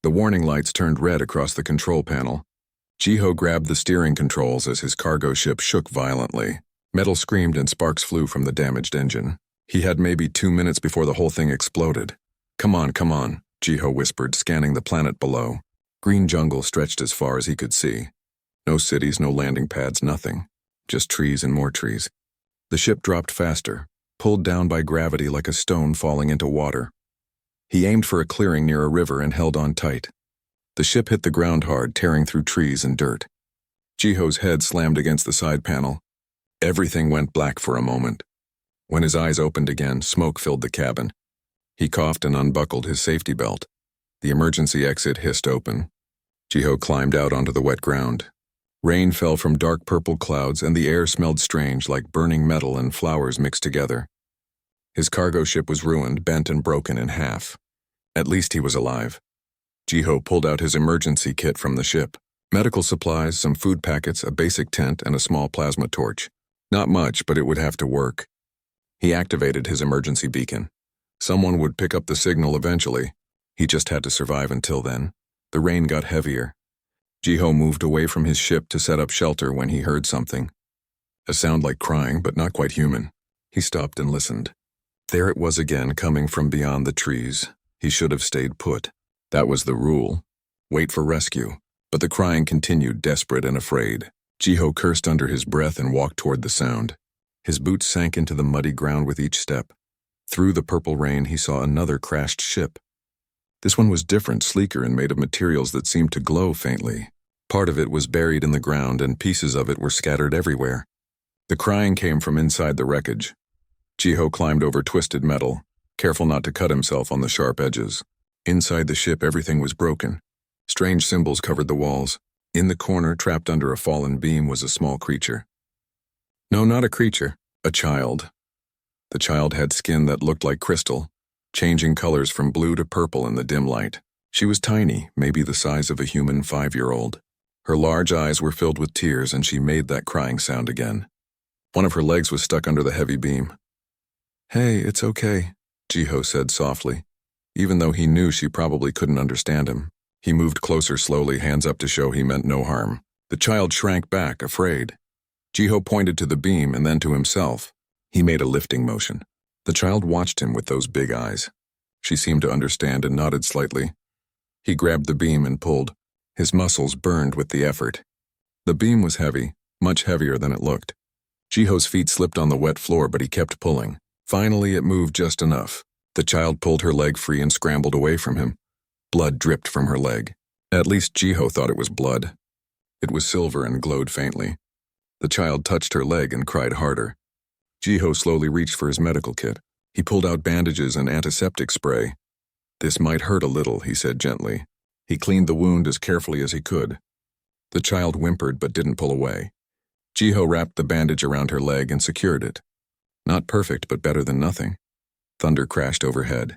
The warning lights turned red across the control panel. Jiho grabbed the steering controls as his cargo ship shook violently. Metal screamed and sparks flew from the damaged engine. He had maybe 2 minutes before the whole thing exploded. Come on, Jiho whispered, scanning the planet below. Green jungle stretched as far as he could see. No cities, no landing pads, nothing. Just trees and more trees. The ship dropped faster, pulled down by gravity like a stone falling into water. He aimed for a clearing near a river and held on tight. The ship hit the ground hard, tearing through trees and dirt. Jiho's head slammed against the side panel. Everything went black for a moment. When his eyes opened again, smoke filled the cabin. He coughed and unbuckled his safety belt. The emergency exit hissed open. Jiho climbed out onto the wet ground. Rain fell from dark purple clouds and the air smelled strange, like burning metal and flowers mixed together. His cargo ship was ruined, bent and broken in half. At least he was alive. Jiho pulled out his emergency kit from the ship. Medical supplies, some food packets, a basic tent, and a small plasma torch. Not much, but it would have to work. He activated his emergency beacon. Someone would pick up the signal eventually. He just had to survive until then. The rain got heavier. Jiho moved away from his ship to set up shelter when he heard something. A sound like crying, but not quite human. He stopped and listened. There it was again, coming from beyond the trees. He should have stayed put. That was the rule. Wait for rescue. But the crying continued, desperate and afraid. Jiho cursed under his breath and walked toward the sound. His boots sank into the muddy ground with each step. Through the purple rain, he saw another crashed ship. This one was different, sleeker, and made of materials that seemed to glow faintly. Part of it was buried in the ground, and pieces of it were scattered everywhere. The crying came from inside the wreckage. Jiho climbed over twisted metal, careful not to cut himself on the sharp edges. Inside the ship, everything was broken. Strange symbols covered the walls. In the corner, trapped under a fallen beam, was a small creature. No, not a creature, a child. The child had skin that looked like crystal, changing colors from blue to purple in the dim light. She was tiny, maybe the size of a human 5-year-old. Her large eyes were filled with tears, and she made that crying sound again. One of her legs was stuck under the heavy beam. Hey, it's okay, Jiho said softly, even though he knew she probably couldn't understand him. He moved closer slowly, hands up to show he meant no harm. The child shrank back, afraid. Jiho pointed to the beam and then to himself. He made a lifting motion. The child watched him with those big eyes. She seemed to understand and nodded slightly. He grabbed the beam and pulled. His muscles burned with the effort. The beam was heavy, much heavier than it looked. Jiho's feet slipped on the wet floor, but he kept pulling. Finally, it moved just enough. The child pulled her leg free and scrambled away from him. Blood dripped from her leg. At least Jiho thought it was blood. It was silver and glowed faintly. The child touched her leg and cried harder. Jiho slowly reached for his medical kit. He pulled out bandages and antiseptic spray. This might hurt a little, he said gently. He cleaned the wound as carefully as he could. The child whimpered but didn't pull away. Jiho wrapped the bandage around her leg and secured it. Not perfect, but better than nothing. Thunder crashed overhead.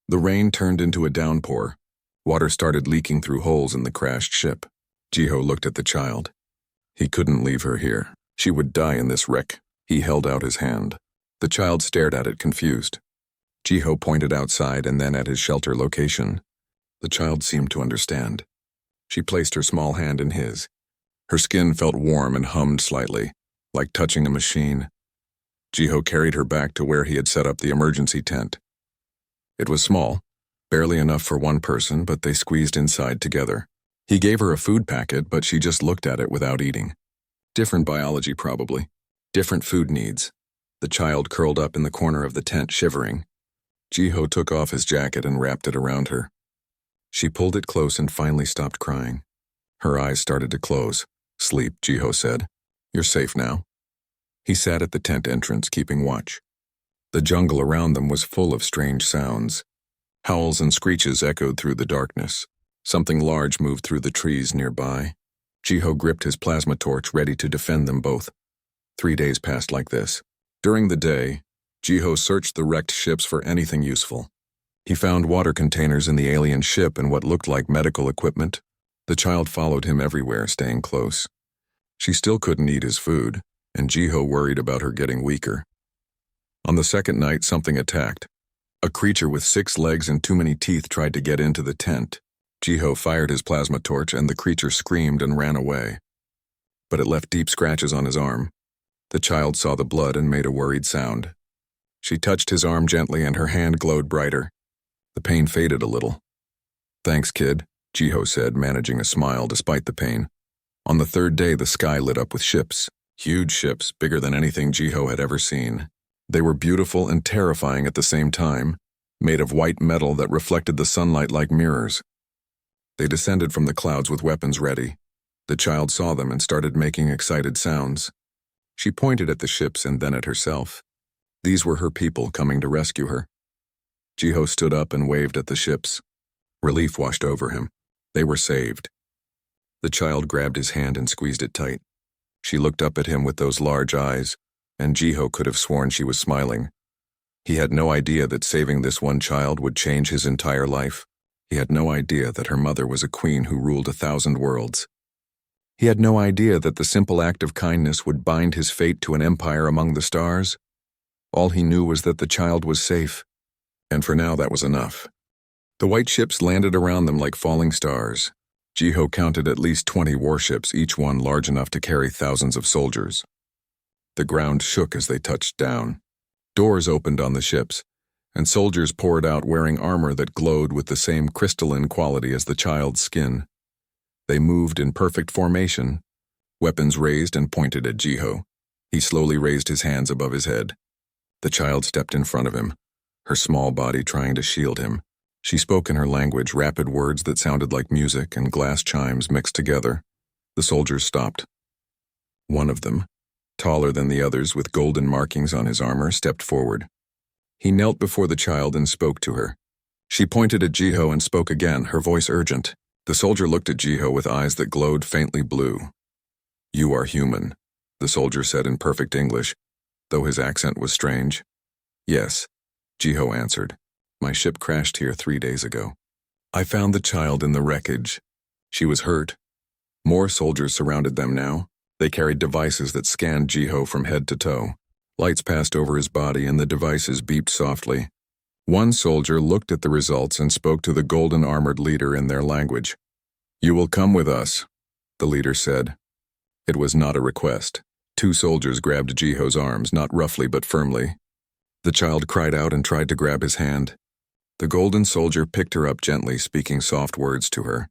The rain turned into a downpour. Water started leaking through holes in the crashed ship. Jiho looked at the child. He couldn't leave her here. She would die in this wreck. He held out his hand. The child stared at it, confused. Jiho pointed outside and then at his shelter location. The child seemed to understand. She placed her small hand in his. Her skin felt warm and hummed slightly, like touching a machine. Jiho carried her back to where he had set up the emergency tent. It was small, barely enough for one person, but they squeezed inside together. He gave her a food packet, but she just looked at it without eating. Different biology, probably. Different food needs. The child curled up in the corner of the tent, shivering. Jiho took off his jacket and wrapped it around her. She pulled it close and finally stopped crying. Her eyes started to close. Sleep, Jiho said. You're safe now. He sat at the tent entrance, keeping watch. The jungle around them was full of strange sounds. Howls and screeches echoed through the darkness. Something large moved through the trees nearby. Jiho gripped his plasma torch, ready to defend them both. 3 days passed like this. During the day, Jiho searched the wrecked ships for anything useful. He found water containers in the alien ship and what looked like medical equipment. The child followed him everywhere, staying close. She still couldn't eat his food, and Jiho worried about her getting weaker. On the second night, something attacked. A creature with 6 legs and too many teeth tried to get into the tent. Jiho fired his plasma torch and the creature screamed and ran away. But it left deep scratches on his arm. The child saw the blood and made a worried sound. She touched his arm gently and her hand glowed brighter. The pain faded a little. "Thanks, kid," Jiho said, managing a smile despite the pain. On the third day, the sky lit up with ships. Huge ships, bigger than anything Jiho had ever seen. They were beautiful and terrifying at the same time, made of white metal that reflected the sunlight like mirrors. They descended from the clouds with weapons ready. The child saw them and started making excited sounds. She pointed at the ships and then at herself. These were her people coming to rescue her. Jiho stood up and waved at the ships. Relief washed over him. They were saved. The child grabbed his hand and squeezed it tight. She looked up at him with those large eyes, and Jiho could have sworn she was smiling. He had no idea that saving this one child would change his entire life. He had no idea that her mother was a queen who ruled 1,000 worlds. He had no idea that the simple act of kindness would bind his fate to an empire among the stars. All he knew was that the child was safe, and for now that was enough. The white ships landed around them like falling stars. Jiho counted at least 20 warships, each one large enough to carry thousands of soldiers. The ground shook as they touched down. Doors opened on the ships, and soldiers poured out wearing armor that glowed with the same crystalline quality as the child's skin. They moved in perfect formation, weapons raised and pointed at Jiho. He slowly raised his hands above his head. The child stepped in front of him, her small body trying to shield him. She spoke in her language, rapid words that sounded like music and glass chimes mixed together. The soldiers stopped. One of them, taller than the others with golden markings on his armor, stepped forward. He knelt before the child and spoke to her. She pointed at Jiho and spoke again, her voice urgent. The soldier looked at Jiho with eyes that glowed faintly blue. "You are human," the soldier said in perfect English, though his accent was strange. "Yes," Jiho answered. "My ship crashed here 3 days ago. I found the child in the wreckage. She was hurt." More soldiers surrounded them now. They carried devices that scanned Jiho from head to toe. Lights passed over his body and the devices beeped softly. One soldier looked at the results and spoke to the golden-armored leader in their language. "You will come with us," the leader said. It was not a request. 2 soldiers grabbed Jiho's arms, not roughly but firmly. The child cried out and tried to grab his hand. The golden soldier picked her up gently, speaking soft words to her.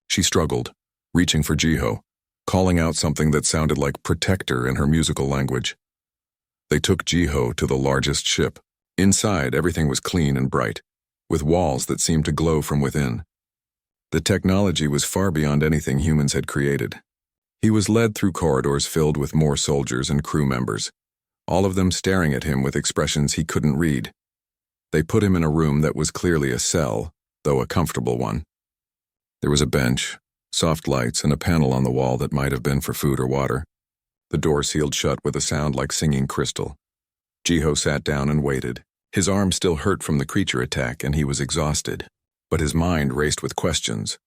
She struggled, reaching for Jiho, calling out something that sounded like protector in her musical language. They took Jiho to the largest ship. Inside, everything was clean and bright, with walls that seemed to glow from within. The technology was far beyond anything humans had created. He was led through corridors filled with more soldiers and crew members, all of them staring at him with expressions he couldn't read. They put him in a room that was clearly a cell, though a comfortable one. There was a bench, soft lights, and a panel on the wall that might have been for food or water. The door sealed shut with a sound like singing crystal. Jiho sat down and waited. His arm still hurt from the creature attack, and he was exhausted. But his mind raced with questions.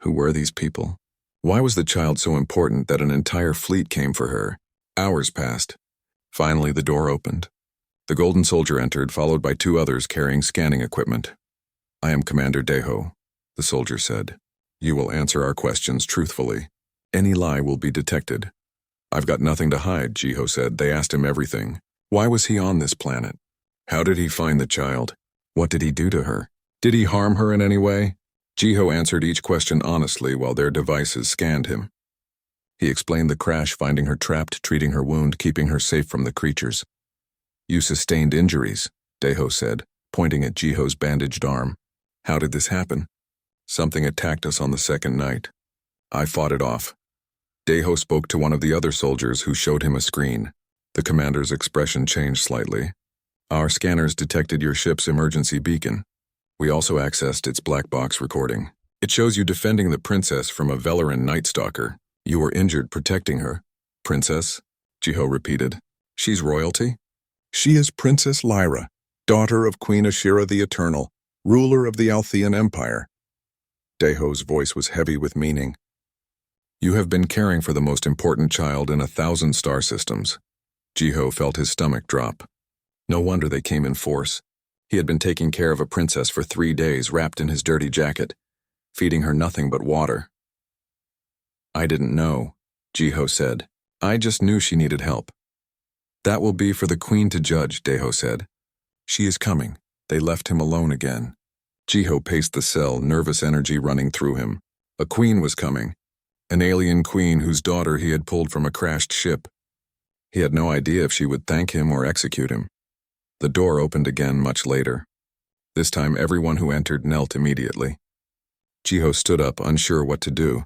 Who were these people? Why was the child so important that an entire fleet came for her? Hours passed. Finally, the door opened. The golden soldier entered, followed by 2 others carrying scanning equipment. "I am Commander Deho," the soldier said. "You will answer our questions truthfully. Any lie will be detected." "I've got nothing to hide," Jiho said. They asked him everything. Why was he on this planet? How did he find the child? What did he do to her? Did he harm her in any way? Jiho answered each question honestly while their devices scanned him. He explained the crash, finding her trapped, treating her wound, keeping her safe from the creatures. "You sustained injuries," Deho said, pointing at Jiho's bandaged arm. "How did this happen?" "Something attacked us on the 2nd night. I fought it off." Deho spoke to one of the other soldiers who showed him a screen. The commander's expression changed slightly. "Our scanners detected your ship's emergency beacon. We also accessed its black box recording. It shows you defending the princess from a Velaran Night Stalker. You were injured protecting her." "Princess?" Jiho repeated. "She's royalty?" "She is Princess Lyra, daughter of Queen Ashira the Eternal, ruler of the Althean Empire." Deho's voice was heavy with meaning. "You have been caring for the most important child in 1,000 star systems." Jiho felt his stomach drop. No wonder they came in force. He had been taking care of a princess for 3 days, wrapped in his dirty jacket. feeding her nothing but water. I didn't know, Jiho said. I just knew she needed help. That will be for the queen to judge, Deho said. She is coming. They left him alone again. Jiho paced the cell, nervous energy running through him. A queen was coming. An alien queen whose daughter he had pulled from a crashed ship. He had no idea if she would thank him or execute him. The door opened again much later. This time everyone who entered knelt immediately. Jiho stood up, unsure what to do.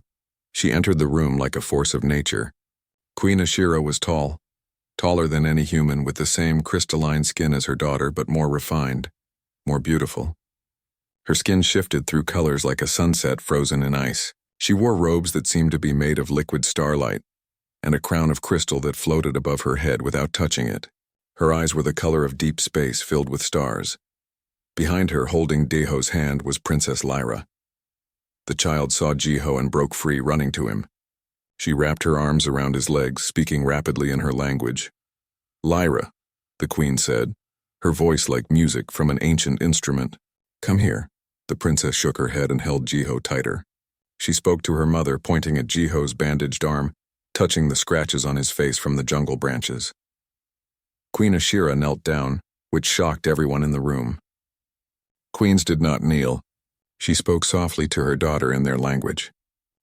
She entered the room like a force of nature. Queen Ashira was tall, taller than any human, with the same crystalline skin as her daughter, but more refined, more beautiful. Her skin shifted through colors like a sunset frozen in ice. She wore robes that seemed to be made of liquid starlight, and a crown of crystal that floated above her head without touching it. Her eyes were the color of deep space filled with stars. Behind her, holding Deho's hand, was Princess Lyra. The child saw Jiho and broke free, running to him. She wrapped her arms around his legs, speaking rapidly in her language. Lyra, the queen said, her voice like music from an ancient instrument. Come here. The princess shook her head and held Jiho tighter. She spoke to her mother, pointing at Jiho's bandaged arm, touching the scratches on his face from the jungle branches. Queen Ashira knelt down, which shocked everyone in the room. Queens did not kneel. She spoke softly to her daughter in their language.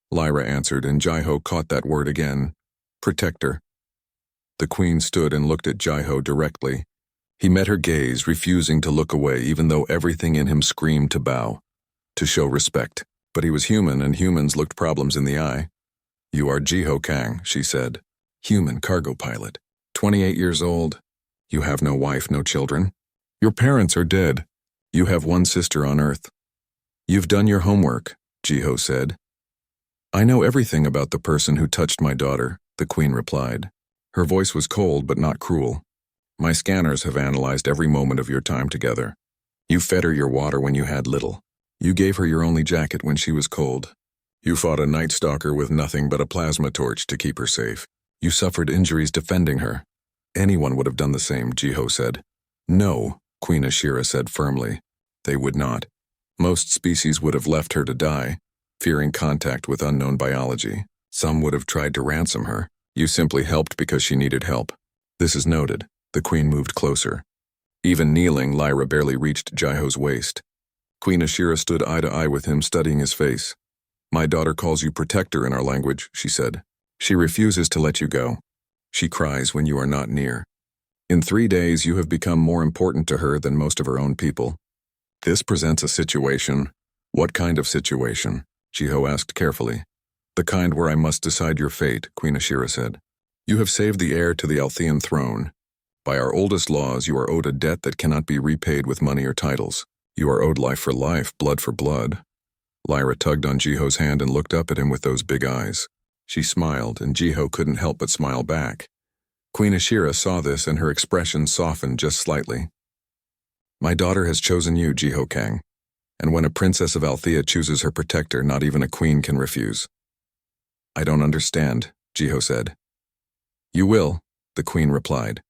Lyra answered, and Jiho caught that word again. Protector. The queen stood and looked at Jiho directly. He met her gaze, refusing to look away, even though everything in him screamed to bow, to show respect. But he was human, and humans looked problems in the eye. You are Jiho Kang, she said. Human cargo pilot. 28 years old. You have no wife, no children. Your parents are dead. You have one sister on Earth. You've done your homework, Jiho said. I know everything about the person who touched my daughter, the queen replied. Her voice was cold but not cruel. My scanners have analyzed every moment of your time together. You fed her your water when you had little. You gave her your only jacket when she was cold. You fought a night stalker with nothing but a plasma torch to keep her safe. You suffered injuries defending her. Anyone would have done the same, Jiho said. No, Queen Ashira said firmly. They would not. Most species would have left her to die, fearing contact with unknown biology. Some would have tried to ransom her. You simply helped because she needed help. This is noted. The queen moved closer. Even kneeling, Lyra barely reached Jiho's waist. Queen Ashira stood eye to eye with him, studying his face. My daughter calls you protector in our language, she said. She refuses to let you go. She cries when you are not near. In 3 days, you have become more important to her than most of her own people. This presents a situation. What kind of situation? Jiho asked carefully. The kind where I must decide your fate, Queen Ashira said. You have saved the heir to the Althean throne. By our oldest laws, you are owed a debt that cannot be repaid with money or titles. You are owed life for life, blood for blood. Lyra tugged on Jiho's hand and looked up at him with those big eyes. She smiled, and Jiho couldn't help but smile back. Queen Ashira saw this, and her expression softened just slightly. My daughter has chosen you, Jiho Kang. And when a princess of Althea chooses her protector, not even a queen can refuse. I don't understand, Jiho said. You will, the queen replied.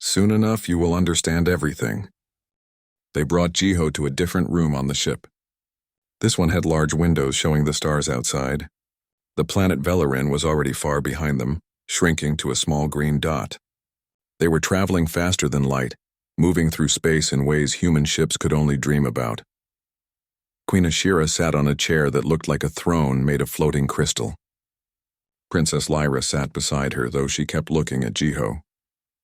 Soon enough you will understand everything. They brought Jiho to a different room on the ship. This one had large windows showing the stars outside. The planet Velarin was already far behind them, shrinking to a small green dot. They were traveling faster than light, moving through space in ways human ships could only dream about. Queen Ashira sat on a chair that looked like a throne made of floating crystal. Princess Lyra sat beside her, though she kept looking at Jiho.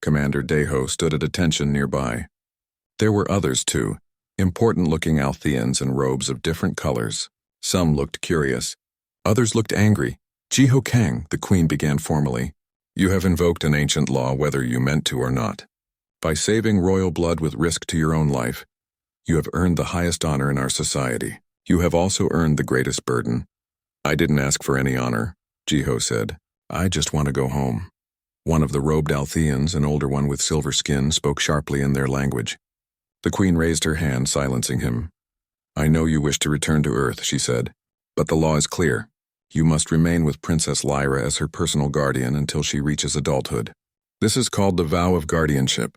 Commander Deho stood at attention nearby. There were others too, important-looking Altheans in robes of different colors. Some looked curious. Others looked angry. Jiho Kang, the queen began formally. You have invoked an ancient law whether you meant to or not. By saving royal blood with risk to your own life, you have earned the highest honor in our society. You have also earned the greatest burden. I didn't ask for any honor, Jiho said. I just want to go home. One of the robed Altheans, an older one with silver skin, spoke sharply in their language. The queen raised her hand, silencing him. I know you wish to return to Earth, she said, but the law is clear. You must remain with Princess Lyra as her personal guardian until she reaches adulthood. This is called the vow of guardianship.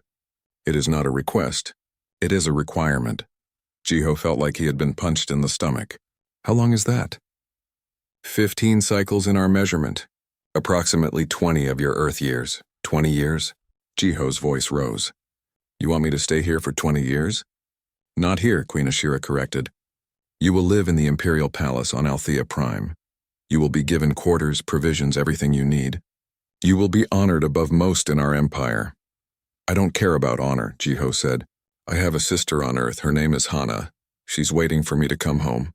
It is not a request. It is a requirement. Jiho felt like he had been punched in the stomach. How long is that? 15 cycles in our measurement. Approximately 20 of your Earth years. 20 years? Jiho's voice rose. You want me to stay here for 20 years? Not here, Queen Ashira corrected. You will live in the Imperial Palace on Althea Prime. You will be given quarters, provisions, everything you need. You will be honored above most in our empire. I don't care about honor, Jiho said. I have a sister on Earth. Her name is Hana. She's waiting for me to come home.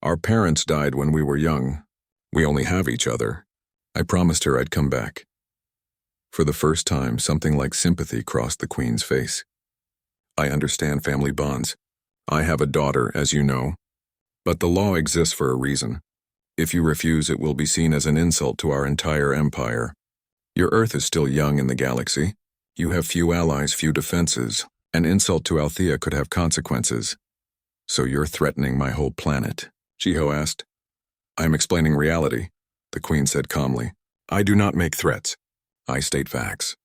Our parents died when we were young. We only have each other. I promised her I'd come back. For the first time, something like sympathy crossed the Queen's face. I understand family bonds. I have a daughter, as you know. But the law exists for a reason. If you refuse, it will be seen as an insult to our entire empire. Your Earth is still young in the galaxy. You have few allies, few defenses. An insult to Althea could have consequences. So you're threatening my whole planet? Jiho asked. I'm explaining reality, the Queen said calmly. I do not make threats. I state facts.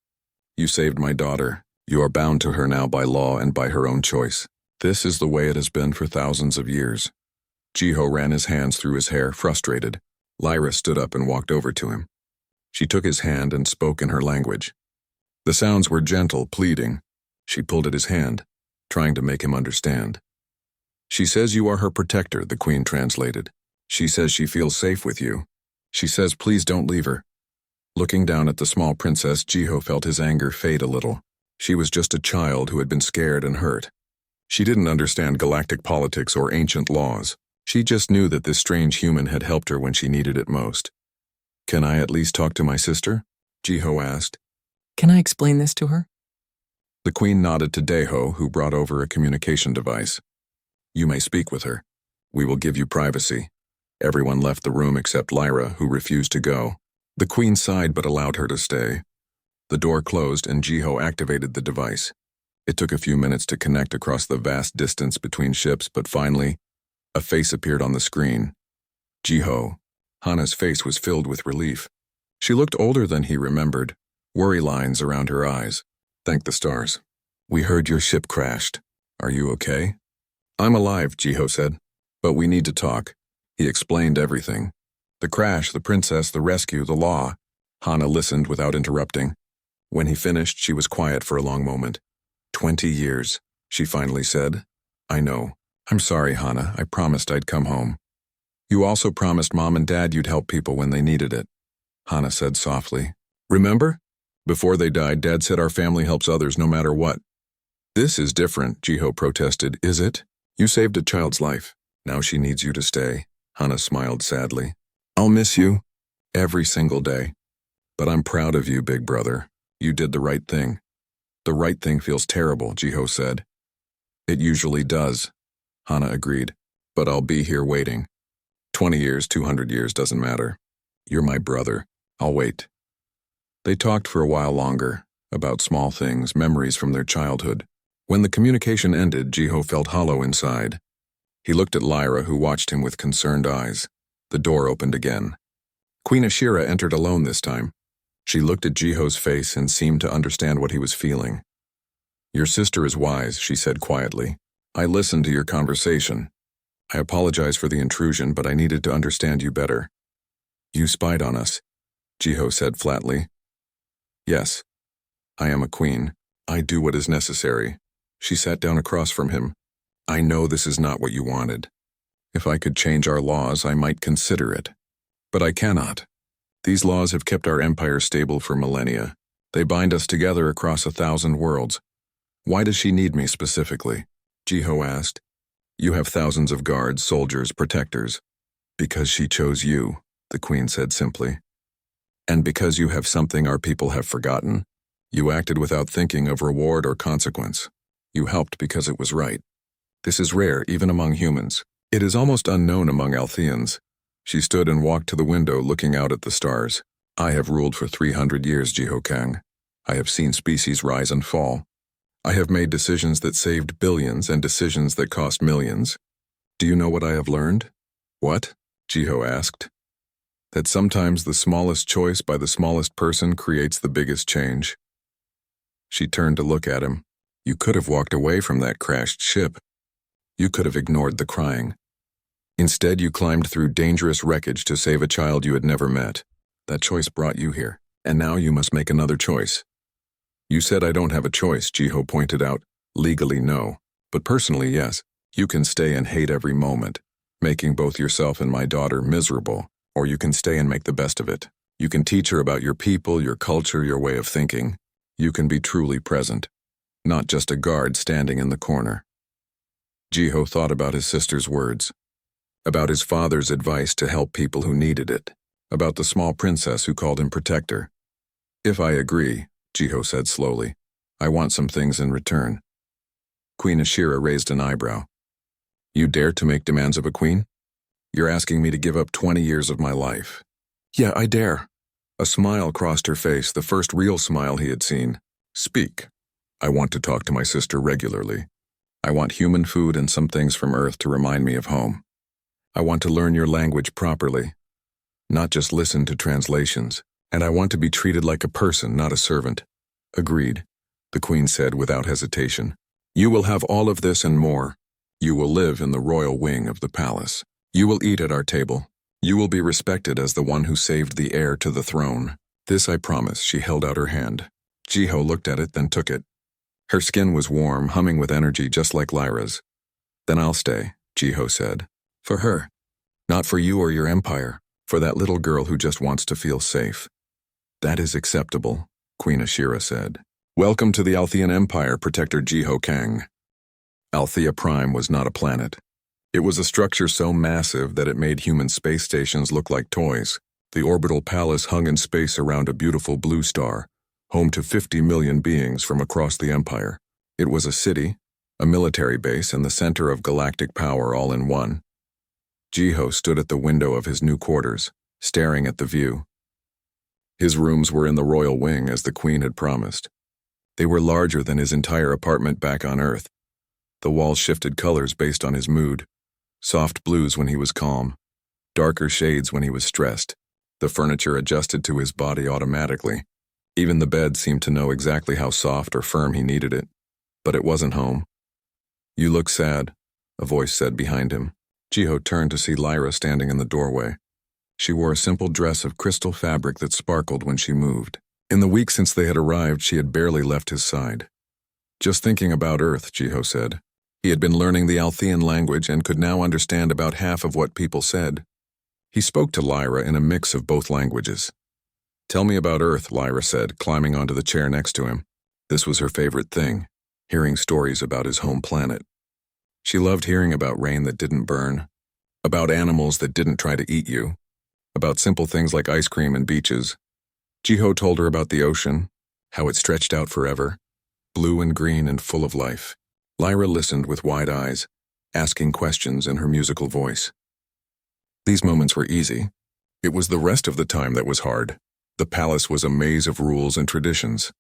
You saved my daughter. You are bound to her now by law and by her own choice. This is the way it has been for thousands of years. Jiho ran his hands through his hair, frustrated. Lyra stood up and walked over to him. She took his hand and spoke in her language. The sounds were gentle, pleading. She pulled at his hand, trying to make him understand. She says you are her protector, the Queen translated. She says she feels safe with you. She says please don't leave her. Looking down at the small princess, Jiho felt his anger fade a little. She was just a child who had been scared and hurt. She didn't understand galactic politics or ancient laws. She just knew that this strange human had helped her when she needed it most. Can I at least talk to my sister? Jiho asked. Can I explain this to her? The Queen nodded to Deho, who brought over a communication device. You may speak with her. We will give you privacy. Everyone left the room except Lyra, who refused to go. The Queen sighed but allowed her to stay. The door closed and Jiho activated the device. It took a few minutes to connect across the vast distance between ships, but finally, a face appeared on the screen. Jiho. Hana's face was filled with relief. She looked older than he remembered, worry lines around her eyes. Thank the stars. We heard your ship crashed. Are you okay? I'm alive, Jiho said. But we need to talk. He explained everything. The crash, the princess, the rescue, the law. Hana listened without interrupting. When he finished, she was quiet for a long moment. 20 years, she finally said. I know. I'm sorry, Hana. I promised I'd come home. You also promised Mom and Dad you'd help people when they needed it, Hana said softly. Remember? Before they died, Dad said our family helps others no matter what. This is different, Jiho protested. Is it? You saved a child's life. Now she needs you to stay. Hana smiled sadly. I'll miss you. Every single day. But I'm proud of you, big brother. You did the right thing. The right thing feels terrible, Jiho said. It usually does, Hana agreed. But I'll be here waiting. 20 years, 200 years, doesn't matter. You're my brother. I'll wait. They talked for a while longer, about small things, memories from their childhood. When the communication ended, Jiho felt hollow inside. He looked at Lyra, who watched him with concerned eyes. The door opened again. Queen Ashira entered alone this time. She looked at Jiho's face and seemed to understand what he was feeling. Your sister is wise, she said quietly. I listened to your conversation. I apologize for the intrusion, but I needed to understand you better. You spied on us, Jiho said flatly. Yes. I am a queen. I do what is necessary. She sat down across from him. I know this is not what you wanted. If I could change our laws, I might consider it. But I cannot. These laws have kept our empire stable for millennia. They bind us together across 1,000 worlds. Why does she need me specifically? Jiho asked. You have thousands of guards, soldiers, protectors. Because she chose you, the Queen said simply. And because you have something our people have forgotten. You acted without thinking of reward or consequence. You helped because it was right. This is rare, even among humans. It is almost unknown among Altheans. She stood and walked to the window, looking out at the stars. I have ruled for 300 years, Jiho Kang. I have seen species rise and fall. I have made decisions that saved billions and decisions that cost millions. Do you know what I have learned? What? Jiho asked. That sometimes the smallest choice by the smallest person creates the biggest change. She turned to look at him. You could have walked away from that crashed ship. You could have ignored the crying. Instead, you climbed through dangerous wreckage to save a child you had never met. That choice brought you here, and now you must make another choice. You said I don't have a choice, Jiho pointed out. Legally, no. But personally, yes. You can stay and hate every moment, making both yourself and my daughter miserable, or you can stay and make the best of it. You can teach her about your people, your culture, your way of thinking. You can be truly present, not just a guard standing in the corner. Jiho thought about his sister's words, about his father's advice to help people who needed it, about the small princess who called him protector. If I agree, Jiho said slowly, I want some things in return. Queen Ashira raised an eyebrow. You dare to make demands of a queen? You're asking me to give up 20 years of my life. Yeah, I dare. A smile crossed her face, the first real smile he had seen. Speak. I want to talk to my sister regularly. I want human food and some things from Earth to remind me of home. I want to learn your language properly, not just listen to translations. And I want to be treated like a person, not a servant. Agreed, the queen said without hesitation. You will have all of this and more. You will live in the royal wing of the palace. You will eat at our table. You will be respected as the one who saved the heir to the throne. This I promise, she held out her hand. Jiho looked at it, then took it. Her skin was warm, humming with energy just like Lyra's. Then I'll stay, Jiho said. For her. Not for you or your empire. For that little girl who just wants to feel safe. That is acceptable, Queen Ashira said. Welcome to the Althean Empire, Protector Jiho Kang. Althea Prime was not a planet. It was a structure so massive that it made human space stations look like toys. The orbital palace hung in space around a beautiful blue star, home to 50 million beings from across the empire. It was a city, a military base, and the center of galactic power all in one. Jiho stood at the window of his new quarters, staring at the view. His rooms were in the royal wing, as the queen had promised. They were larger than his entire apartment back on Earth. The walls shifted colors based on his mood. Soft blues when he was calm, darker shades when he was stressed. The furniture adjusted to his body automatically. Even the bed seemed to know exactly how soft or firm he needed it. But it wasn't home. You look sad, a voice said behind him. Jiho turned to see Lyra standing in the doorway. She wore a simple dress of crystal fabric that sparkled when she moved. In the week since they had arrived, she had barely left his side. Just thinking about Earth, Jiho said. He had been learning the Althean language and could now understand about half of what people said. He spoke to Lyra in a mix of both languages. Tell me about Earth, Lyra said, climbing onto the chair next to him. This was her favorite thing, hearing stories about his home planet. She loved hearing about rain that didn't burn, about animals that didn't try to eat you, about simple things like ice cream and beaches. Jiho told her about the ocean, how it stretched out forever, blue and green and full of life. Lyra listened with wide eyes, asking questions in her musical voice. These moments were easy. It was the rest of the time that was hard. The palace was a maze of rules and traditions.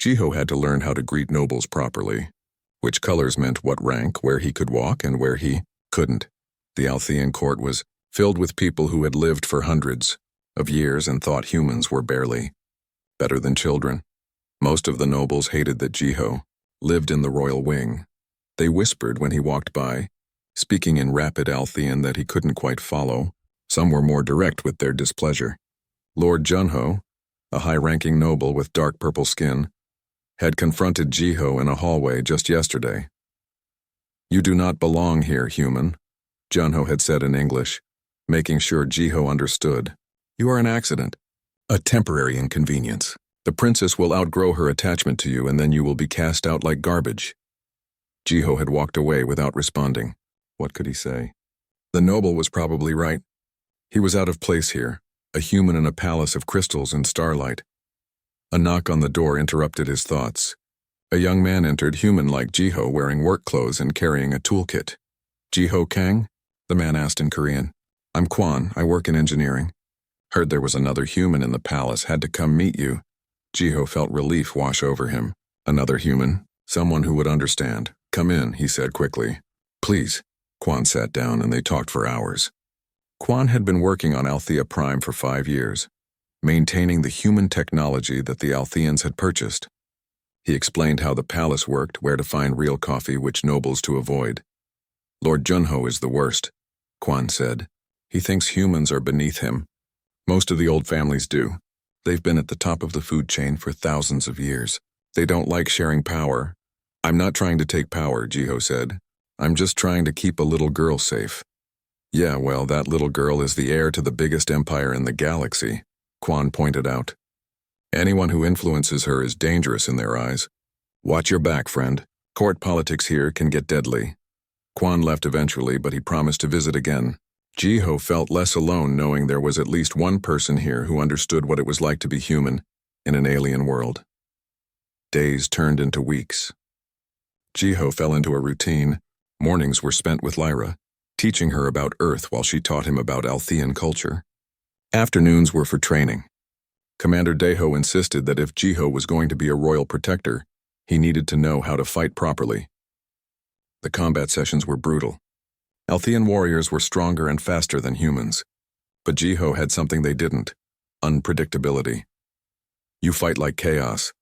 Jiho had to learn how to greet nobles properly, which colors meant what rank, where he could walk and where he couldn't. The Althean court was filled with people who had lived for hundreds of years and thought humans were barely better than children. Most of the nobles hated that Jiho lived in the royal wing. They whispered when he walked by, speaking in rapid Althean that he couldn't quite follow. Some were more direct with their displeasure. Lord Junho, a high-ranking noble with dark purple skin, had confronted Jiho in a hallway just yesterday. You do not belong here, human, Junho had said in English, making sure Jiho understood. You are an accident, a temporary inconvenience. The princess will outgrow her attachment to you and then you will be cast out like garbage. Jiho had walked away without responding. What could he say? The noble was probably right. He was out of place here, a human in a palace of crystals and starlight. A knock on the door interrupted his thoughts. A young man entered, human like Jiho, wearing work clothes and carrying a toolkit. Jiho Kang? The man asked in Korean. I'm Kwan, I work in engineering. Heard there was another human in the palace, had to come meet you. Jiho felt relief wash over him. Another human, someone who would understand. Come in, he said quickly. Please. Kwan sat down and they talked for hours. Kwan had been working on Althea Prime for 5 years, maintaining the human technology that the Altheans had purchased. He explained how the palace worked, where to find real coffee, which nobles to avoid. Lord Junho is the worst. Quan said. He thinks humans are beneath him. Most of the old families do. They've been at the top of the food chain for thousands of years. They don't like sharing power. I'm not trying to take power, Jiho said. I'm just trying to keep a little girl safe. Yeah, well, that little girl is the heir to the biggest empire in the galaxy, Quan pointed out. Anyone who influences her is dangerous in their eyes. Watch your back, friend. Court politics here can get deadly. Quan left eventually, but he promised to visit again. Jiho felt less alone knowing there was at least one person here who understood what it was like to be human in an alien world. Days turned into weeks. Jiho fell into a routine. Mornings were spent with Lyra, teaching her about Earth while she taught him about Althean culture. Afternoons were for training. Commander Deho insisted that if Jiho was going to be a royal protector, he needed to know how to fight properly. The combat sessions were brutal. Althean warriors were stronger and faster than humans, but Jiho had something they didn't: unpredictability. You fight like chaos,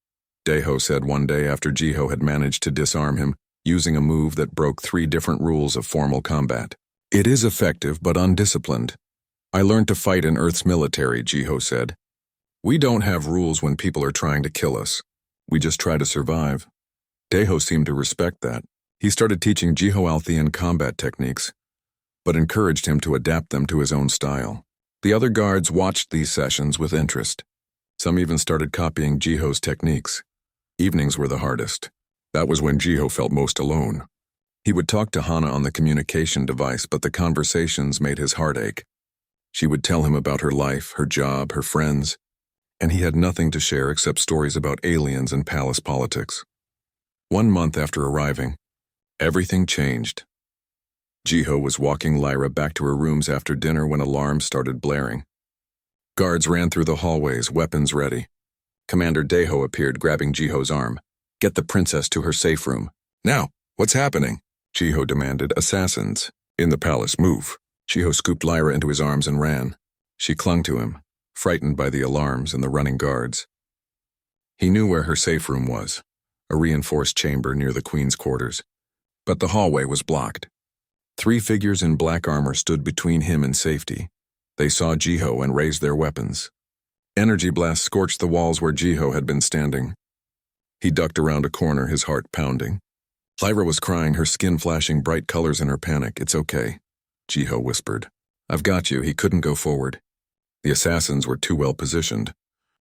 Deho said one day after Jiho had managed to disarm him, using a move that broke 3 different rules of formal combat. It is effective but undisciplined. I learned to fight in Earth's military, Jiho said. We don't have rules when people are trying to kill us. We just try to survive. Deho seemed to respect that. He started teaching Jiho Althean combat techniques, but encouraged him to adapt them to his own style. The other guards watched these sessions with interest. Some even started copying Jiho's techniques. Evenings were the hardest. That was when Jiho felt most alone. He would talk to Hana on the communication device, but the conversations made his heart ache. She would tell him about her life, her job, her friends, and he had nothing to share except stories about aliens and palace politics. 1 month after arriving, everything changed. Jiho was walking Lyra back to her rooms after dinner when alarms started blaring. Guards ran through the hallways, weapons ready. Commander Deho appeared, grabbing Jiho's arm. Get the princess to her safe room. Now, what's happening? Jiho demanded. Assassins. In the palace, move. Jiho scooped Lyra into his arms and ran. She clung to him, frightened by the alarms and the running guards. He knew where her safe room was, a reinforced chamber near the queen's quarters. But the hallway was blocked. 3 figures in black armor stood between him and safety. They saw Jiho and raised their weapons. Energy blasts scorched the walls where Jiho had been standing. He ducked around a corner, his heart pounding. Lyra was crying, her skin flashing bright colors in her panic. It's okay, Jiho whispered. I've got you. He couldn't go forward. The assassins were too well positioned,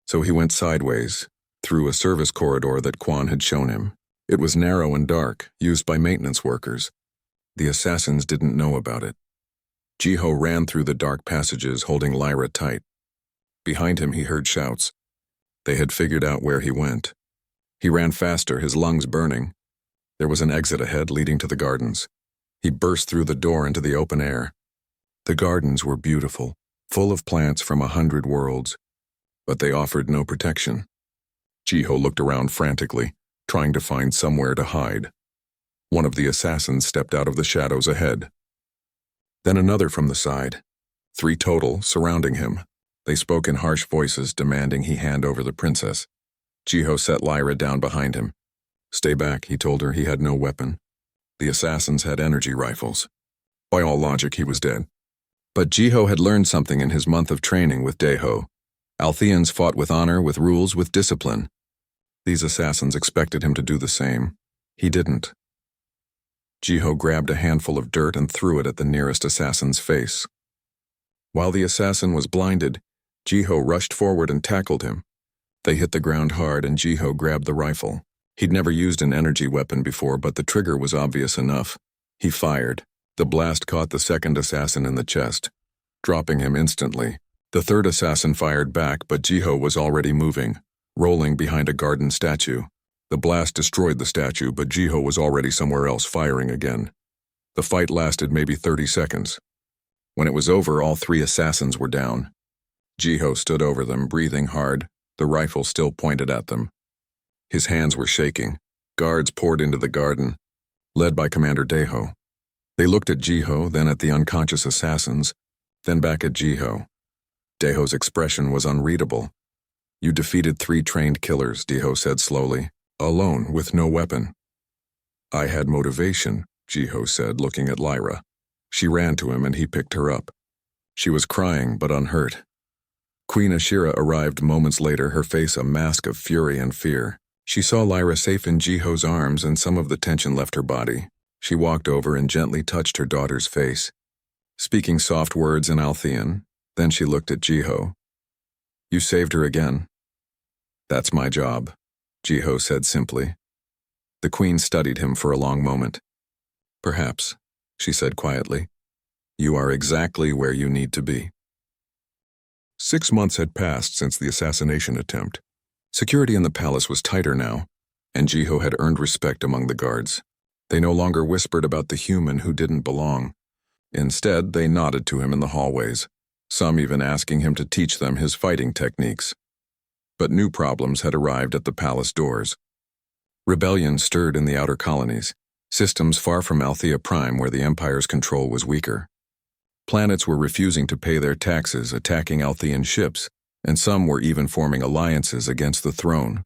so he went sideways, through a service corridor that Quan had shown him. It was narrow and dark, used by maintenance workers. The assassins didn't know about it. Jiho ran through the dark passages, holding Lyra tight. Behind him he heard shouts. They had figured out where he went. He ran faster, his lungs burning. There was an exit ahead leading to the gardens. He burst through the door into the open air. The gardens were beautiful, full of plants from 100 worlds, but they offered no protection. Jiho looked around frantically, trying to find somewhere to hide. One of the assassins stepped out of the shadows ahead. Then another from the side. 3 total, surrounding him. They spoke in harsh voices, demanding he hand over the princess. Jiho set Lyra down behind him. Stay back, he told her. He had no weapon. The assassins had energy rifles. By all logic, he was dead. But Jiho had learned something in his month of training with Deho. Altheans fought with honor, with rules, with discipline. These assassins expected him to do the same. He didn't. Jiho grabbed a handful of dirt and threw it at the nearest assassin's face. While the assassin was blinded, Jiho rushed forward and tackled him. They hit the ground hard and Jiho grabbed the rifle. He'd never used an energy weapon before, but the trigger was obvious enough. He fired. The blast caught the second assassin in the chest, dropping him instantly. The third assassin fired back, but Jiho was already moving, rolling behind a garden statue. The blast destroyed the statue, but Jiho was already somewhere else, firing again. The fight lasted maybe 30 seconds. When it was over, all 3 assassins were down. Jiho stood over them, breathing hard, the rifle still pointed at them. His hands were shaking. Guards poured into the garden, led by Commander Deho. They looked at Jiho, then at the unconscious assassins, then back at Jiho. Deho's expression was unreadable. You defeated 3 trained killers, Deho said slowly, alone, with no weapon. I had motivation, Jiho said, looking at Lyra. She ran to him and he picked her up. She was crying but unhurt. Queen Ashira arrived moments later, her face a mask of fury and fear. She saw Lyra safe in Jiho's arms and some of the tension left her body. She walked over and gently touched her daughter's face, speaking soft words in Althean. Then she looked at Jiho. "You saved her again." "That's my job," Jiho said simply. The queen studied him for a long moment. "Perhaps," she said quietly. "You are exactly where you need to be." 6 months had passed since the assassination attempt. Security in the palace was tighter now, and Jiho had earned respect among the guards. They no longer whispered about the human who didn't belong. Instead, they nodded to him in the hallways, some even asking him to teach them his fighting techniques. But new problems had arrived at the palace doors. Rebellion stirred in the outer colonies, systems far from Althea Prime where the Empire's control was weaker. Planets were refusing to pay their taxes, attacking Althean ships, and some were even forming alliances against the throne.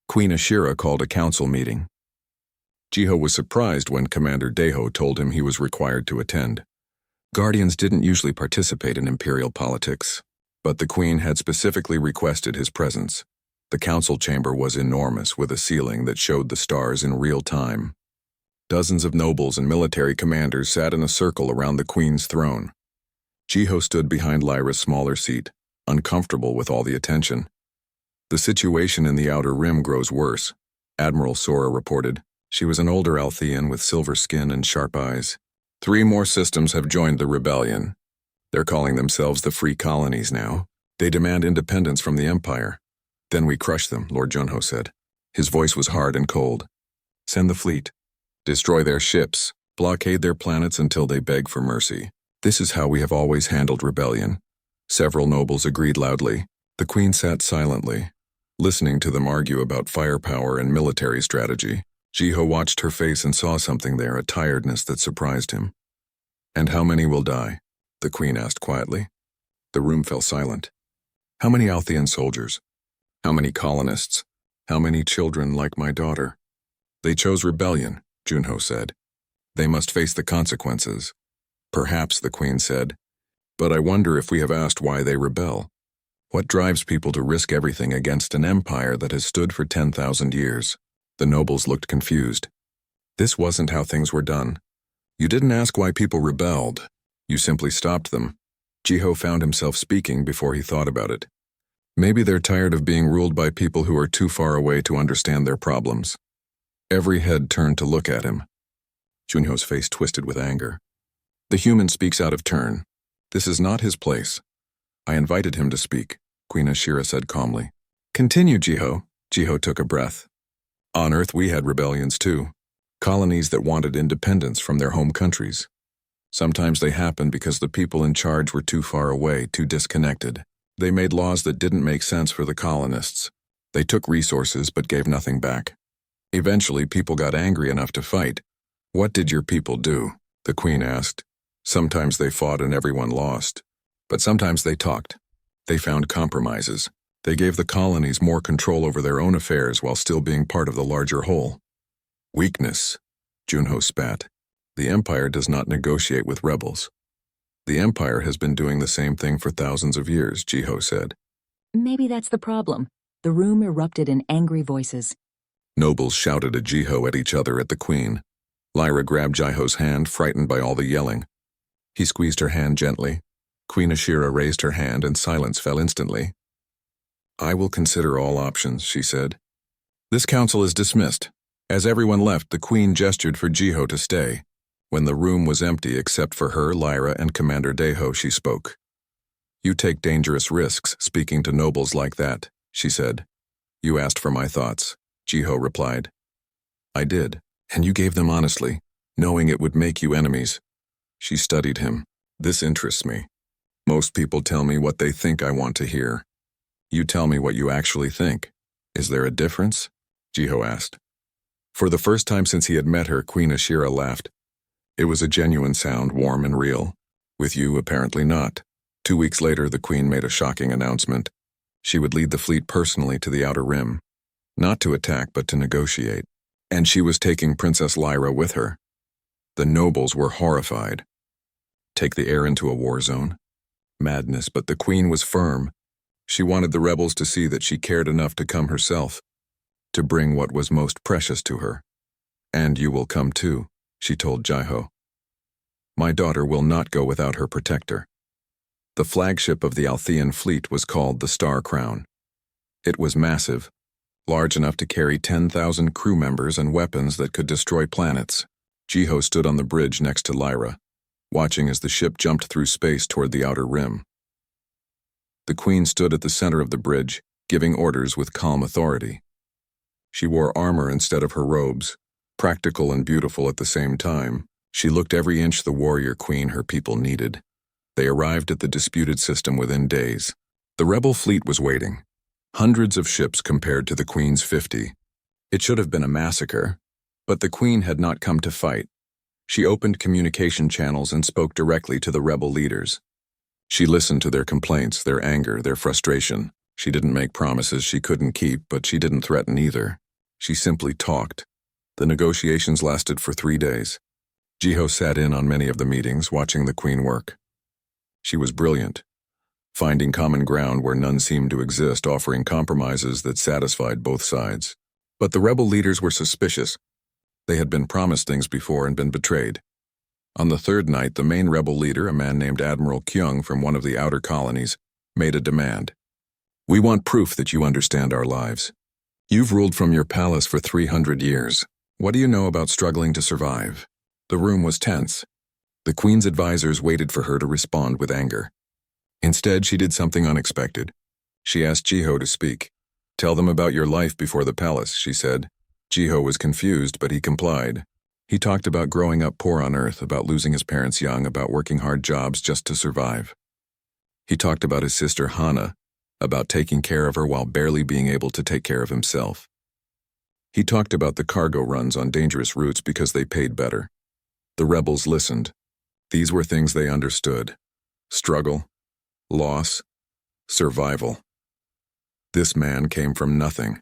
Queen Ashira called a council meeting. Jiho was surprised when Commander Deho told him he was required to attend. Guardians didn't usually participate in imperial politics, but the Queen had specifically requested his presence. The council chamber was enormous, with a ceiling that showed the stars in real time. Dozens of nobles and military commanders sat in a circle around the Queen's throne. Jiho stood behind Lyra's smaller seat, uncomfortable with all the attention. "The situation in the Outer Rim grows worse," Admiral Sora reported. She was an older Althean with silver skin and sharp eyes. "3 more systems have joined the rebellion. They're calling themselves the Free Colonies now. They demand independence from the Empire. Then we crush them," Lord Junho said. His voice was hard and cold. "Send the fleet. Destroy their ships. Blockade their planets until they beg for mercy. This is how we have always handled rebellion." Several nobles agreed loudly. The Queen sat silently, listening to them argue about firepower and military strategy. Jiho watched her face and saw something there, a tiredness that surprised him. "And how many will die?" the Queen asked quietly. The room fell silent. "How many Althean soldiers? How many colonists? How many children like my daughter?" "They chose rebellion," Junho said. "They must face the consequences." "Perhaps," the Queen said. "But I wonder if we have asked why they rebel. What drives people to risk everything against an empire that has stood for 10,000 years?" The nobles looked confused. "This wasn't how things were done. You didn't ask why people rebelled. You simply stopped them." Jiho found himself speaking before he thought about it. "Maybe they're tired of being ruled by people who are too far away to understand their problems." Every head turned to look at him. Junho's face twisted with anger. "The human speaks out of turn. This is not his place." "I invited him to speak," Queen Ashira said calmly. "Continue, Jiho." Jiho took a breath. "On Earth we had rebellions too. Colonies that wanted independence from their home countries. Sometimes they happened because the people in charge were too far away, too disconnected. They made laws that didn't make sense for the colonists. They took resources but gave nothing back. Eventually people got angry enough to fight. What did your people do?" the Queen asked. "Sometimes they fought and everyone lost. But sometimes they talked. They found compromises. They gave the colonies more control over their own affairs while still being part of the larger whole." "Weakness," Junho spat. "The Empire does not negotiate with rebels." "The Empire has been doing the same thing for thousands of years," Jiho said. Maybe that's the problem. The room erupted in angry voices. Nobles shouted at Jiho, at each other, at the Queen. Lyra grabbed Jiho's hand, frightened by all the yelling. He squeezed her hand gently. Queen Ashira raised her hand and silence fell instantly. "I will consider all options," she said. "This council is dismissed." As everyone left, the Queen gestured for Jiho to stay. When the room was empty except for her, Lyra, and Commander Deho, she spoke. "You take dangerous risks speaking to nobles like that," she said. "You asked for my thoughts," Jiho replied. "I did, and you gave them honestly, knowing it would make you enemies." She studied him. "This interests me. Most people tell me what they think I want to hear. You tell me what you actually think. Is there a difference?" Jiho asked. For the first time since he had met her, Queen Ashira laughed. It was a genuine sound, warm and real. "With you, apparently not." 2 weeks later, the Queen made a shocking announcement. She would lead the fleet personally to the Outer Rim. Not to attack, but to negotiate. And she was taking Princess Lyra with her. The nobles were horrified. Take the air into a war zone? Madness, but the queen was firm. She wanted the rebels to see that she cared enough to come herself, to bring what was most precious to her. And you will come too, she told Jiho. My daughter will not go without her protector. The flagship of the Althean fleet was called the Star Crown. It was massive, large enough to carry 10,000 crew members and weapons that could destroy planets. Jiho stood on the bridge next to Lyra, watching as the ship jumped through space toward the outer rim. The queen stood at the center of the bridge, giving orders with calm authority. She wore armor instead of her robes, practical and beautiful at the same time. She looked every inch the warrior queen her people needed. They arrived at the disputed system within days. The rebel fleet was waiting. Hundreds of ships compared to the queen's 50. It should have been a massacre, but the queen had not come to fight. She opened communication channels and spoke directly to the rebel leaders. She listened to their complaints, their anger, their frustration. She didn't make promises she couldn't keep, but she didn't threaten either. She simply talked. The negotiations lasted for 3 days. Jiho sat in on many of the meetings, watching the queen work. She was brilliant, finding common ground where none seemed to exist, offering compromises that satisfied both sides. But the rebel leaders were suspicious. They had been promised things before and been betrayed. On the third night, the main rebel leader, a man named Admiral Kyung from one of the outer colonies, made a demand. We want proof that you understand our lives. You've ruled from your palace for 300 years. What do you know about struggling to survive? The room was tense. The queen's advisors waited for her to respond with anger. Instead, she did something unexpected. She asked Jiho to speak. Tell them about your life before the palace, she said. Jiho was confused, but he complied. He talked about growing up poor on Earth, about losing his parents young, about working hard jobs just to survive. He talked about his sister Hana, about taking care of her while barely being able to take care of himself. He talked about the cargo runs on dangerous routes because they paid better. The rebels listened. These were things they understood. Struggle, loss, survival. This man came from nothing,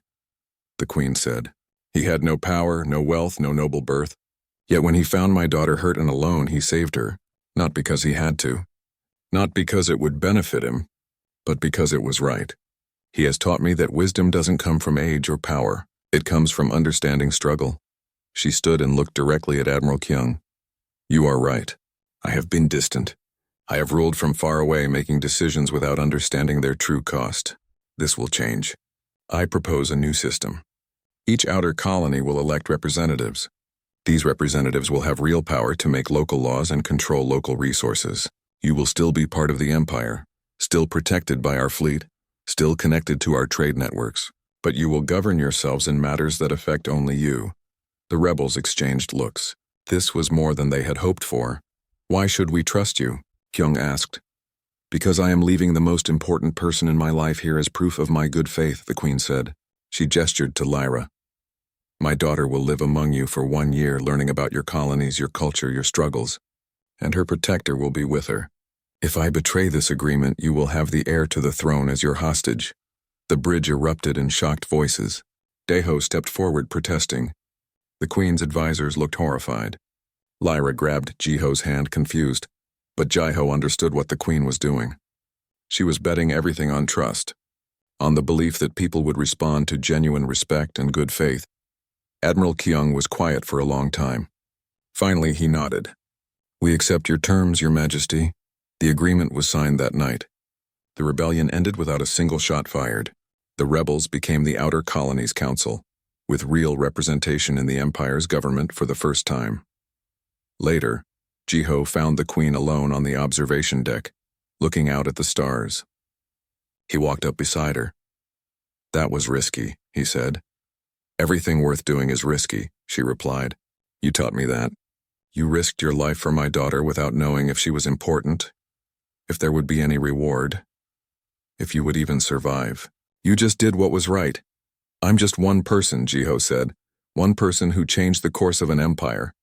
the queen said. He had no power, no wealth, no noble birth. Yet when he found my daughter hurt and alone, he saved her, not because he had to, not because it would benefit him, but because it was right. He has taught me that wisdom doesn't come from age or power. It comes from understanding struggle. She stood and looked directly at Admiral Kyung. You are right. I have been distant. I have ruled from far away, making decisions without understanding their true cost. This will change. I propose a new system. Each outer colony will elect representatives. These representatives will have real power to make local laws and control local resources. You will still be part of the empire, still protected by our fleet, still connected to our trade networks, but you will govern yourselves in matters that affect only you. The rebels exchanged looks. This was more than they had hoped for. Why should we trust you? Kyung asked. Because I am leaving the most important person in my life here as proof of my good faith, the queen said. She gestured to Lyra. My daughter will live among you for 1 year, learning about your colonies, your culture, your struggles, and her protector will be with her. If I betray this agreement, you will have the heir to the throne as your hostage. The bridge erupted in shocked voices. Daeho stepped forward, protesting. The queen's advisors looked horrified. Lyra grabbed Jiho's hand, confused, but Jiho understood what the queen was doing. She was betting everything on trust, on the belief that people would respond to genuine respect and good faith. Admiral Kyung was quiet for a long time. Finally, he nodded. We accept your terms, your majesty. The agreement was signed that night. The rebellion ended without a single shot fired. The rebels became the Outer Colonies Council, with real representation in the Empire's government for the first time. Later, Jiho found the queen alone on the observation deck, looking out at the stars. He walked up beside her. That was risky, he said. Everything worth doing is risky, she replied. You taught me that. You risked your life for my daughter without knowing if she was important, if there would be any reward, if you would even survive. You just did what was right. I'm just one person, Jiho said. One person who changed the course of an empire.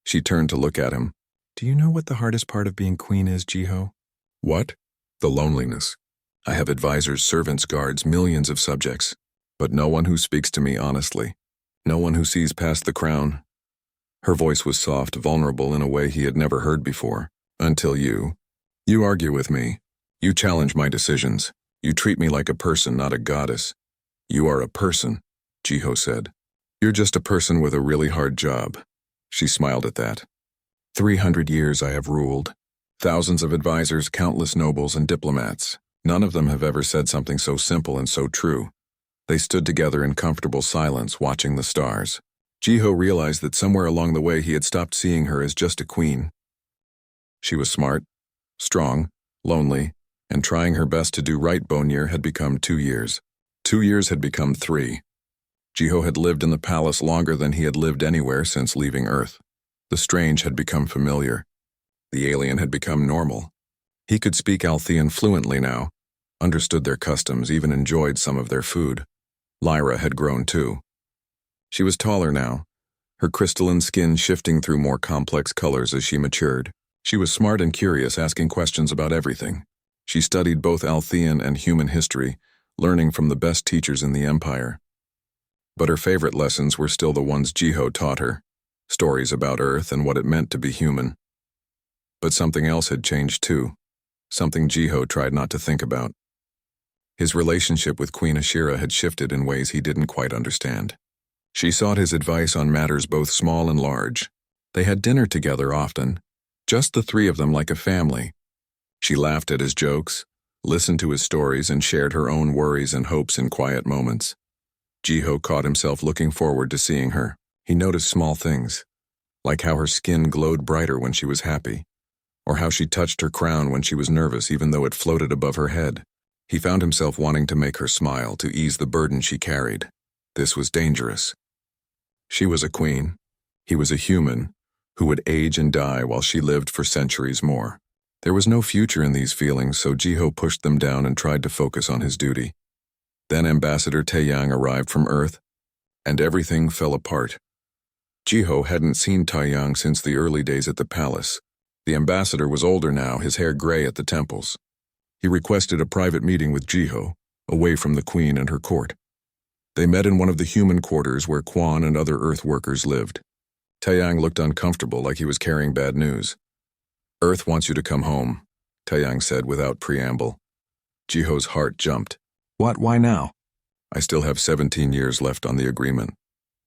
She turned to look at him. Do you know what the hardest part of being queen is, Jiho? What? The loneliness. I have advisors, servants, guards, millions of subjects, but no one who speaks to me honestly. No one who sees past the crown. Her voice was soft, vulnerable in a way he had never heard before. Until you. You argue with me. You challenge my decisions. You treat me like a person, not a goddess. You are a person, Jiho said. You're just a person with a really hard job. She smiled at that. 300 years I have ruled. Thousands of advisors, countless nobles and diplomats. None of them have ever said something so simple and so true. They stood together in comfortable silence, watching the stars. Jiho realized that somewhere along the way he had stopped seeing her as just a queen. She was smart, strong, lonely, and trying her best to do right. Bonnier had become 2 years. 2 years had become 3. Jiho had lived in the palace longer than he had lived anywhere since leaving Earth. The strange had become familiar. The alien had become normal. He could speak Althean fluently now, understood their customs, even enjoyed some of their food. Lyra had grown too. She was taller now, her crystalline skin shifting through more complex colors as she matured. She was smart and curious, asking questions about everything. She studied both Althean and human history, learning from the best teachers in the Empire. But her favorite lessons were still the ones Jiho taught her, stories about Earth and what it meant to be human. But something else had changed too, something Jiho tried not to think about. His relationship with Queen Ashira had shifted in ways he didn't quite understand. She sought his advice on matters both small and large. They had dinner together often, just the three of them like a family. She laughed at his jokes, listened to his stories, and shared her own worries and hopes in quiet moments. Jiho caught himself looking forward to seeing her. He noticed small things, like how her skin glowed brighter when she was happy, or how she touched her crown when she was nervous even though it floated above her head. He found himself wanting to make her smile, to ease the burden she carried. This was dangerous. She was a queen. He was a human, who would age and die while she lived for centuries more. There was no future in these feelings, so Jiho pushed them down and tried to focus on his duty. Then Ambassador Taeyang arrived from Earth, and everything fell apart. Jiho hadn't seen Taeyang since the early days at the palace. The ambassador was older now, his hair gray at the temples. He requested a private meeting with Jiho, away from the queen and her court. They met in one of the human quarters where Quan and other Earth workers lived. Taeyang looked uncomfortable, like he was carrying bad news. Earth wants you to come home, Taeyang said without preamble. Jiho's heart jumped. What? Why now? I still have 17 years left on the agreement.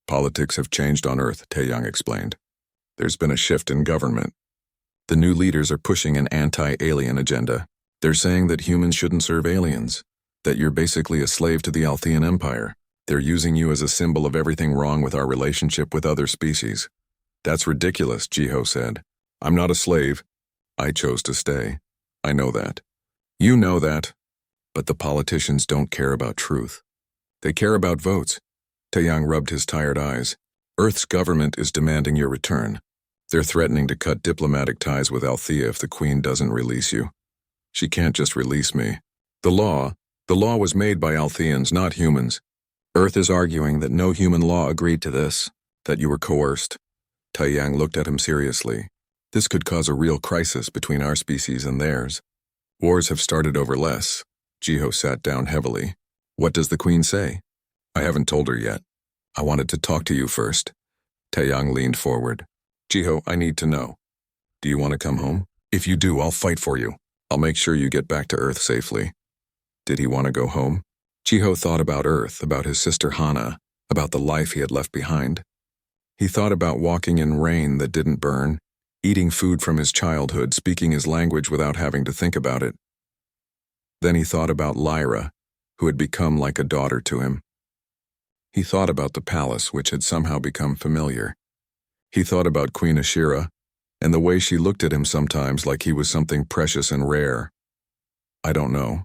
Politics have changed on Earth, Taeyang explained. There's been a shift in government. The new leaders are pushing an anti-alien agenda. They're saying that humans shouldn't serve aliens, that you're basically a slave to the Althean Empire. They're using you as a symbol of everything wrong with our relationship with other species. That's ridiculous, Jiho said. I'm not a slave. I chose to stay. I know that. You know that. But the politicians don't care about truth. They care about votes. Taeyang rubbed his tired eyes. Earth's government is demanding your return. They're threatening to cut diplomatic ties with Althea if the Queen doesn't release you. She can't just release me. The law was made by Altheans, not humans. Earth is arguing that no human law agreed to this, that you were coerced. Taeyang looked at him seriously. This could cause a real crisis between our species and theirs. Wars have started over less. Jiho sat down heavily. What does the Queen say? I haven't told her yet. I wanted to talk to you first. Taeyang leaned forward. Jiho, I need to know. Do you want to come home? If you do, I'll fight for you. I'll make sure you get back to Earth safely. Did he want to go home? Jiho thought about Earth, about his sister Hana, about the life he had left behind. He thought about walking in rain that didn't burn, eating food from his childhood, speaking his language without having to think about it. Then he thought about Lyra, who had become like a daughter to him. He thought about the palace, which had somehow become familiar. He thought about Queen Ashira, and the way she looked at him sometimes like he was something precious and rare. I don't know,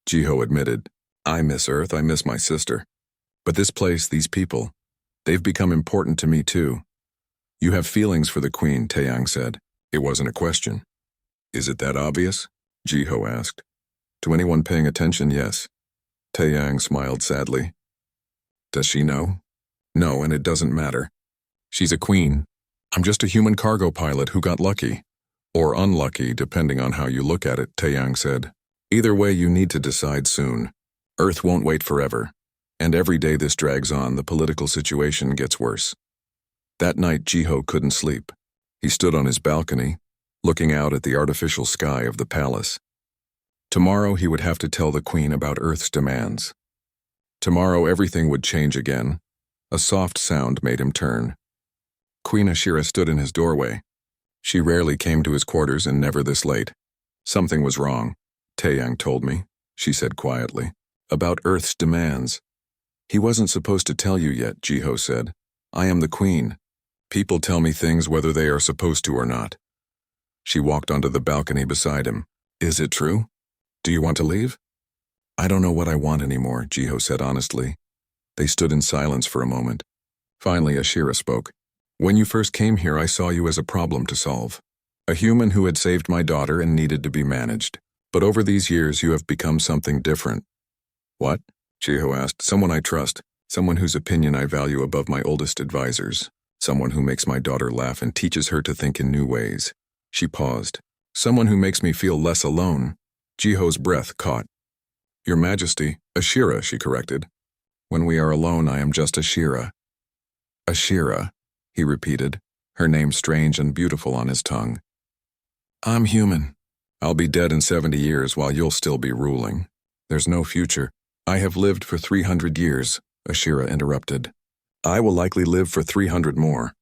Jiho admitted. I miss Earth, I miss my sister. But this place, these people, they've become important to me too. You have feelings for the Queen, Taeyang said. It wasn't a question. Is it that obvious? Jiho asked. To anyone paying attention, yes. Taeyang smiled sadly. Does she know? No, and it doesn't matter. She's a queen. I'm just a human cargo pilot who got lucky. Or unlucky, depending on how you look at it, Taeyang said. Either way, you need to decide soon. Earth won't wait forever. And every day this drags on, the political situation gets worse. That night, Jiho couldn't sleep. He stood on his balcony, looking out at the artificial sky of the palace. Tomorrow he would have to tell the queen about Earth's demands. Tomorrow everything would change again. A soft sound made him turn. Queen Ashira stood in his doorway. She rarely came to his quarters and never this late. Something was wrong, Taeyang told me, she said quietly. About Earth's demands. He wasn't supposed to tell you yet, Jiho said. I am the queen. People tell me things whether they are supposed to or not. She walked onto the balcony beside him. Is it true? Do you want to leave? I don't know what I want anymore, Jiho said honestly. They stood in silence for a moment. Finally, Ashira spoke. When you first came here, I saw you as a problem to solve. A human who had saved my daughter and needed to be managed. But over these years, you have become something different. What? Jiho asked. Someone I trust. Someone whose opinion I value above my oldest advisors. Someone who makes my daughter laugh and teaches her to think in new ways. She paused. Someone who makes me feel less alone. Jiho's breath caught. Your Majesty, Ashira, she corrected. When we are alone, I am just Ashira. Ashira, he repeated, her name strange and beautiful on his tongue. I'm human. I'll be dead in 70 years while you'll still be ruling. There's no future. I have lived for 300 years, Ashira interrupted. I will likely live for 300 more.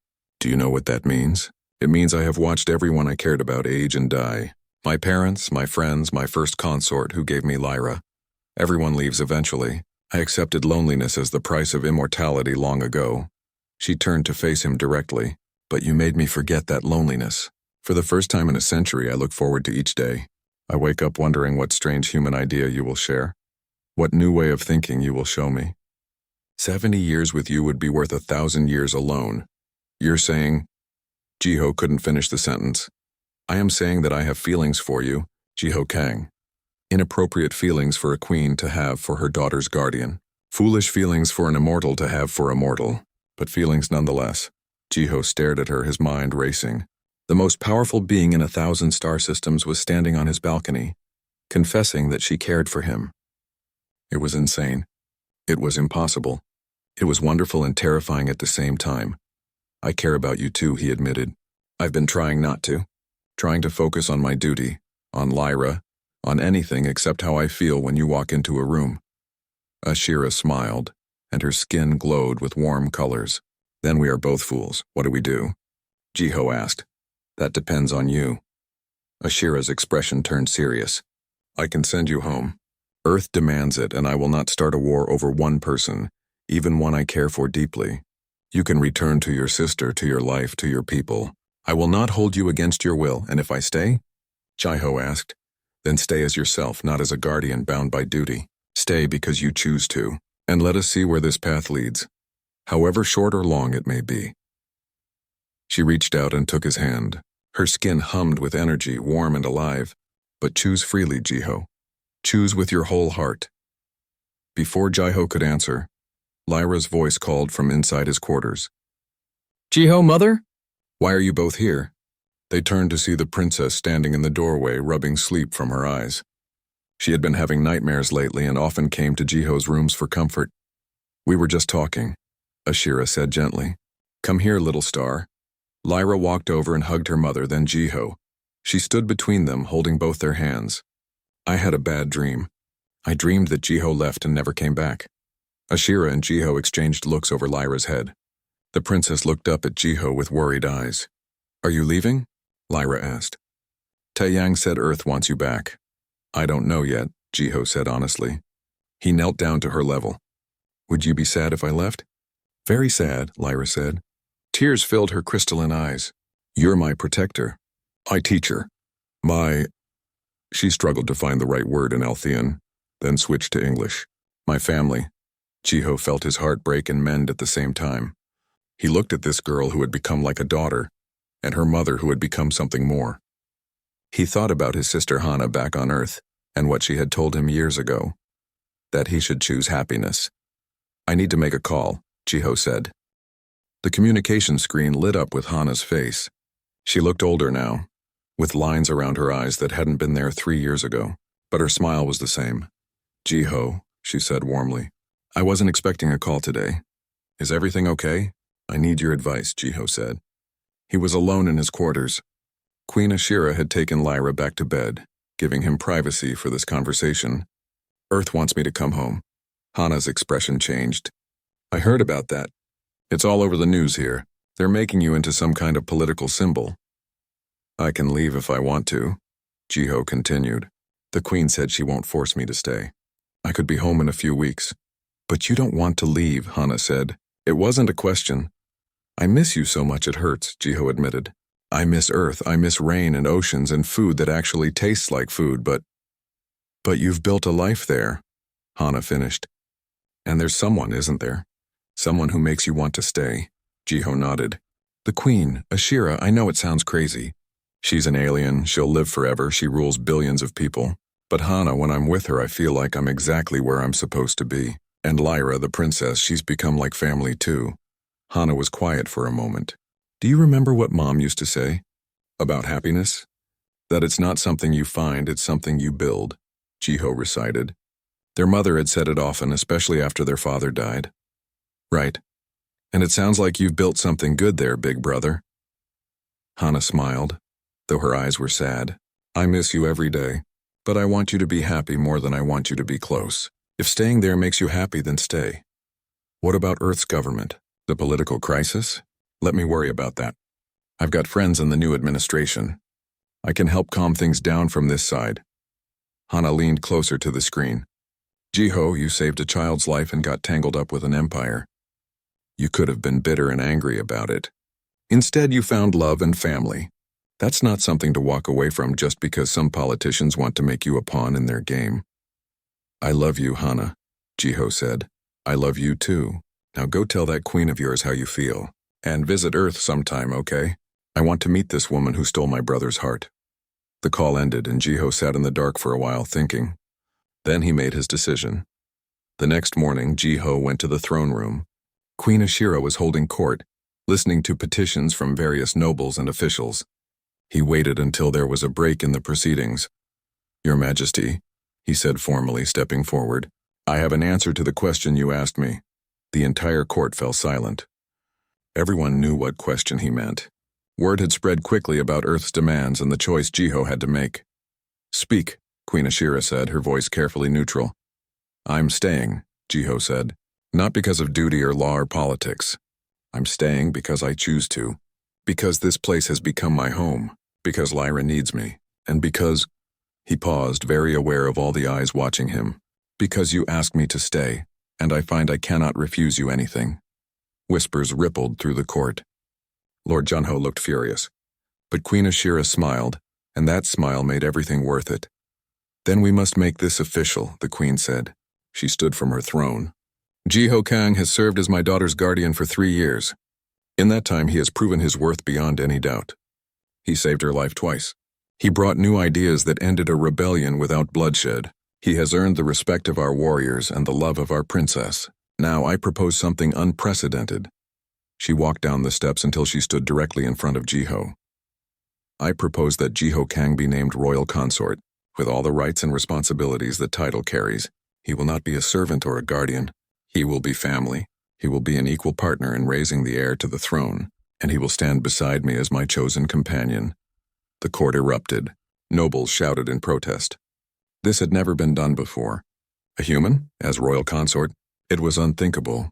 Do you know what that means? It means I have watched everyone I cared about age and die. My parents, my friends, my first consort who gave me Lyra. Everyone leaves eventually. I accepted loneliness as the price of immortality long ago. She turned to face him directly. But you made me forget that loneliness. For the first time in a century, I look forward to each day. I wake up wondering what strange human idea you will share. What new way of thinking you will show me. 70 years with you would be worth 1,000 years alone. You're saying... Jiho couldn't finish the sentence. I am saying that I have feelings for you, Jiho Kang. Inappropriate feelings for a queen to have for her daughter's guardian. Foolish feelings for an immortal to have for a mortal. But feelings nonetheless. Jiho stared at her, his mind racing. The most powerful being in 1,000 star systems was standing on his balcony, confessing that she cared for him. It was insane. It was impossible. It was wonderful and terrifying at the same time. I care about you too, he admitted. I've been trying not to. Trying to focus on my duty, on Lyra, on anything except how I feel when you walk into a room. Ashira smiled, and her skin glowed with warm colors. Then we are both fools. What do we do? Jiho asked. That depends on you. Ashira's expression turned serious. I can send you home. Earth demands it, and I will not start a war over one person, even one I care for deeply. You can return to your sister, to your life, to your people. I will not hold you against your will, and if I stay? Jiho asked. Then stay as yourself, not as a guardian bound by duty. Stay because you choose to, and let us see where this path leads, however short or long it may be. She reached out and took his hand. Her skin hummed with energy, warm and alive. But choose freely, Jiho. Choose with your whole heart. Before Jiho could answer, Lyra's voice called from inside his quarters. Jiho, mother? Why are you both here? They turned to see the princess standing in the doorway, rubbing sleep from her eyes. She had been having nightmares lately and often came to Jiho's rooms for comfort. We were just talking, Ashira said gently. Come here, little star. Lyra walked over and hugged her mother, then Jiho. She stood between them, holding both their hands. I had a bad dream. I dreamed that Jiho left and never came back. Ashira and Jiho exchanged looks over Lyra's head. The princess looked up at Jiho with worried eyes. Are you leaving? Lyra asked. Taeyang said Earth wants you back. I don't know yet, Jiho said honestly. He knelt down to her level. Would you be sad if I left? Very sad, Lyra said. Tears filled her crystalline eyes. You're my protector. My teacher. She struggled to find the right word in Althean, then switched to English. My family. Jiho felt his heart break and mend at the same time. He looked at this girl who had become like a daughter, and her mother who had become something more. He thought about his sister Hana back on Earth, and what she had told him years ago. That he should choose happiness. I need to make a call, Jiho said. The communication screen lit up with Hana's face. She looked older now, with lines around her eyes that hadn't been there 3 years ago, but her smile was the same. Jiho, she said warmly. I wasn't expecting a call today. Is everything okay? I need your advice, Jiho said. He was alone in his quarters. Queen Ashira had taken Lyra back to bed, giving him privacy for this conversation. Earth wants me to come home. Hana's expression changed. I heard about that. It's all over the news here. They're making you into some kind of political symbol. I can leave if I want to, Jiho continued. The Queen said she won't force me to stay. I could be home in a few weeks. But you don't want to leave, Hana said. It wasn't a question. I miss you so much it hurts, Jiho admitted. I miss Earth, I miss rain and oceans and food that actually tastes like food, but you've built a life there, Hana finished. And there's someone, isn't there? Someone who makes you want to stay. Jiho nodded. The Queen, Ashira, I know it sounds crazy. She's an alien, she'll live forever, she rules billions of people. But Hana, when I'm with her, I feel like I'm exactly where I'm supposed to be. And Lyra, the princess, she's become like family too. Hana was quiet for a moment. Do you remember what Mom used to say? About happiness? That it's not something you find, it's something you build, Jiho recited. Their mother had said it often, especially after their father died. Right. And it sounds like you've built something good there, big brother. Hana smiled, though her eyes were sad. I miss you every day, but I want you to be happy more than I want you to be close. If staying there makes you happy, then stay. What about Earth's government? The political crisis? Let me worry about that. I've got friends in the new administration. I can help calm things down from this side. Hana leaned closer to the screen. Jiho, you saved a child's life and got tangled up with an empire. You could have been bitter and angry about it. Instead, you found love and family. That's not something to walk away from just because some politicians want to make you a pawn in their game. I love you, Hana, Jiho said. I love you too. Now go tell that queen of yours how you feel. And visit Earth sometime, okay? I want to meet this woman who stole my brother's heart. The call ended and Jiho sat in the dark for a while thinking. Then he made his decision. The next morning, Jiho went to the throne room. Queen Ashira was holding court, listening to petitions from various nobles and officials. He waited until there was a break in the proceedings. Your Majesty, he said formally, stepping forward, I have an answer to the question you asked me. The entire court fell silent. Everyone knew what question he meant. Word had spread quickly about Earth's demands and the choice Jiho had to make. Speak, Queen Ashira said, her voice carefully neutral. I'm staying, Jiho said. Not because of duty or law or politics. I'm staying because I choose to. Because this place has become my home. Because Lyra needs me. And because... He paused, very aware of all the eyes watching him. Because you asked me to stay, and I find I cannot refuse you anything. Whispers rippled through the court. Lord Junho looked furious. But Queen Ashira smiled, and that smile made everything worth it. Then we must make this official, the Queen said. She stood from her throne. Jiho Kang has served as my daughter's guardian for 3 years. In that time, he has proven his worth beyond any doubt. He saved her life twice. He brought new ideas that ended a rebellion without bloodshed. He has earned the respect of our warriors and the love of our princess. Now I propose something unprecedented. She walked down the steps until she stood directly in front of Jiho. I propose that Jiho Kang be named royal consort, with all the rights and responsibilities that title carries. He will not be a servant or a guardian. He will be family. He will be an equal partner in raising the heir to the throne, and he will stand beside me as my chosen companion. The court erupted. Nobles shouted in protest. This had never been done before. A human, as royal consort? It was unthinkable.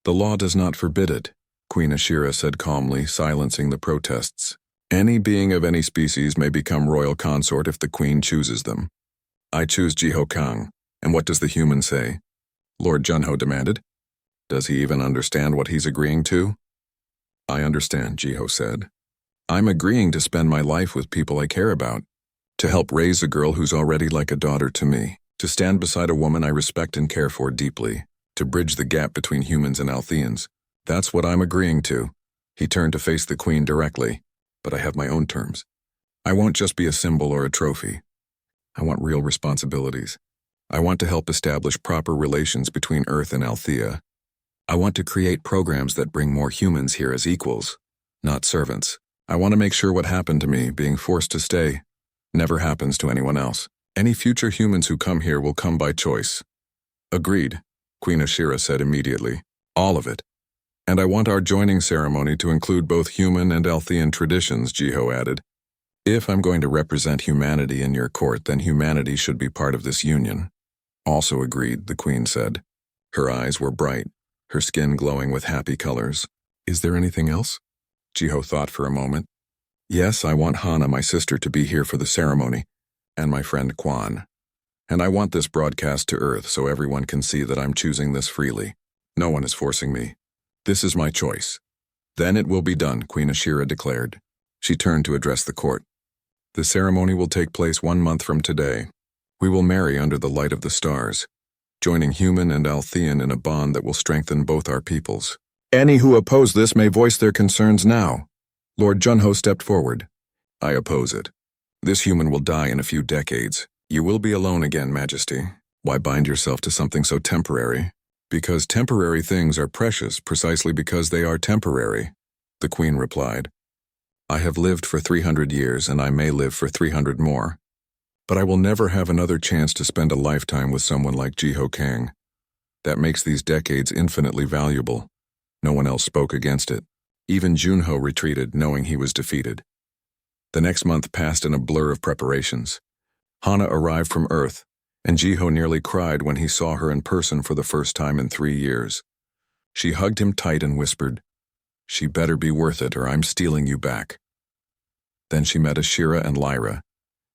The law does not forbid it, Queen Ashira said calmly, silencing the protests. Any being of any species may become royal consort if the queen chooses them. I choose Jiho Kang, and what does the human say? Lord Junho demanded. Does he even understand what he's agreeing to? I understand, Jiho said. I'm agreeing to spend my life with people I care about, to help raise a girl who's already like a daughter to me, to stand beside a woman I respect and care for deeply, to bridge the gap between humans and Altheans. That's what I'm agreeing to. He turned to face the queen directly. But I have my own terms. I won't just be a symbol or a trophy. I want real responsibilities. I want to help establish proper relations between Earth and Althea. I want to create programs that bring more humans here as equals, not servants. I want to make sure what happened to me, being forced to stay, never happens to anyone else. Any future humans who come here will come by choice. Agreed, Queen Ashira said immediately. All of it. And I want our joining ceremony to include both human and Althean traditions, Jiho added. If I'm going to represent humanity in your court, then humanity should be part of this union. Also agreed, the queen said. Her eyes were bright, her skin glowing with happy colors. Is there anything else? Jiho thought for a moment. Yes, I want Hana, my sister, to be here for the ceremony, and my friend Quan. And I want this broadcast to Earth so everyone can see that I'm choosing this freely. No one is forcing me. This is my choice. Then it will be done, Queen Ashira declared. She turned to address the court. The ceremony will take place 1 month from today. We will marry under the light of the stars, joining human and Althean in a bond that will strengthen both our peoples. Any who oppose this may voice their concerns now. Lord Junho stepped forward. I oppose it. This human will die in a few decades. You will be alone again, Majesty. Why bind yourself to something so temporary? Because temporary things are precious precisely because they are temporary, the Queen replied. I have lived for 300 years and I may live for 300 more. But I will never have another chance to spend a lifetime with someone like Jiho Kang. That makes these decades infinitely valuable. No one else spoke against it. Even Junho retreated, knowing he was defeated. The next month passed in a blur of preparations. Hana arrived from Earth, and Jiho nearly cried when he saw her in person for the first time in 3 years. She hugged him tight and whispered, "She better be worth it or I'm stealing you back." Then she met Ashira and Lyra,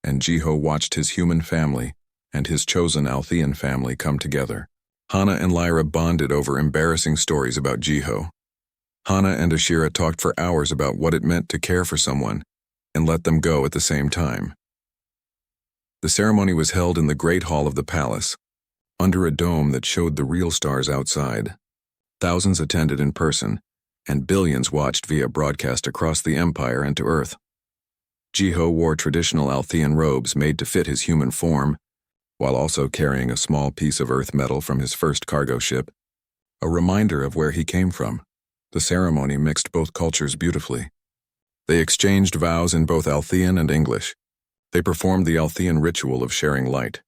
and Jiho watched his human family and his chosen Althean family come together. Hana and Lyra bonded over embarrassing stories about Jiho. Hana and Ashira talked for hours about what it meant to care for someone and let them go at the same time. The ceremony was held in the great hall of the palace, under a dome that showed the real stars outside. Thousands attended in person, and billions watched via broadcast across the empire and to Earth. Jiho wore traditional Althean robes made to fit his human form, while also carrying a small piece of Earth metal from his first cargo ship, a reminder of where he came from. The ceremony mixed both cultures beautifully. They exchanged vows in both Althean and English. They performed the Althean ritual of sharing light,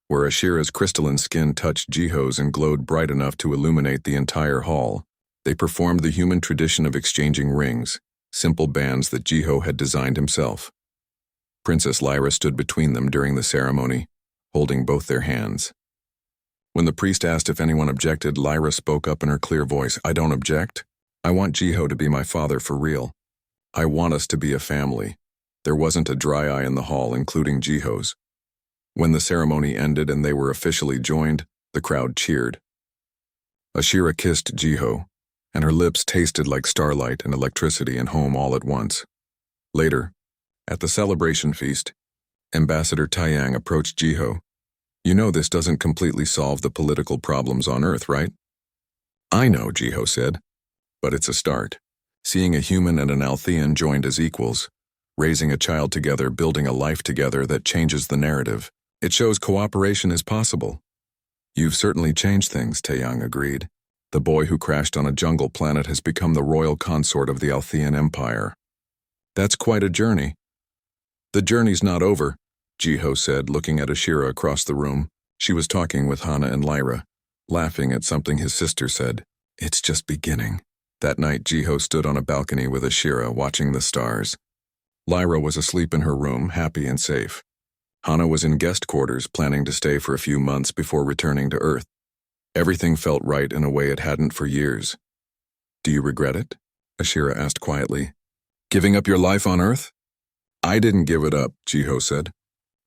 where Ashira's crystalline skin touched Jiho's and glowed bright enough to illuminate the entire hall. They performed the human tradition of exchanging rings, simple bands that Jiho had designed himself. Princess Lyra stood between them during the ceremony, holding both their hands. When the priest asked if anyone objected, Lyra spoke up in her clear voice, "I don't object. I want Jiho to be my father for real. I want us to be a family." There wasn't a dry eye in the hall, including Jiho's. When the ceremony ended and they were officially joined, the crowd cheered. Ashira kissed Jiho, and her lips tasted like starlight and electricity and home all at once. Later, at the celebration feast, Ambassador Taiyang approached Jiho. "You know this doesn't completely solve the political problems on Earth, right?" "I know," Jiho said, "but it's a start. Seeing a human and an Althean joined as equals, raising a child together, building a life together that changes the narrative. It shows cooperation is possible." "You've certainly changed things," Taeyang agreed. "The boy who crashed on a jungle planet has become the royal consort of the Althean Empire." "That's quite a journey." "The journey's not over," Jiho said, looking at Ashira across the room. She was talking with Hana and Lyra, laughing at something his sister said. "It's just beginning." That night, Jiho stood on a balcony with Ashira, watching the stars. Lyra was asleep in her room, happy and safe. Hana was in guest quarters, planning to stay for a few months before returning to Earth. Everything felt right in a way it hadn't for years. "Do you regret it?" Ashira asked quietly. "Giving up your life on Earth?" "I didn't give it up," Jiho said.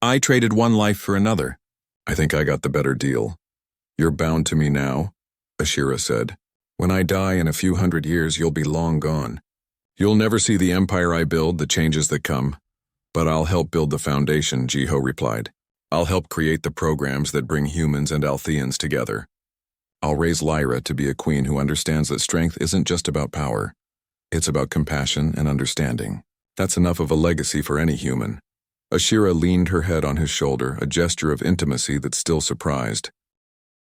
"I traded one life for another. I think I got the better deal." "You're bound to me now," Ashira said. "When I die in a few hundred years, you'll be long gone. You'll never see the empire I build, the changes that come. But I'll help build the foundation," Jiho replied. "I'll help create the programs that bring humans and Altheans together. I'll raise Lyra to be a queen who understands that strength isn't just about power. It's about compassion and understanding. That's enough of a legacy for any human." Ashira leaned her head on his shoulder, a gesture of intimacy that still surprised.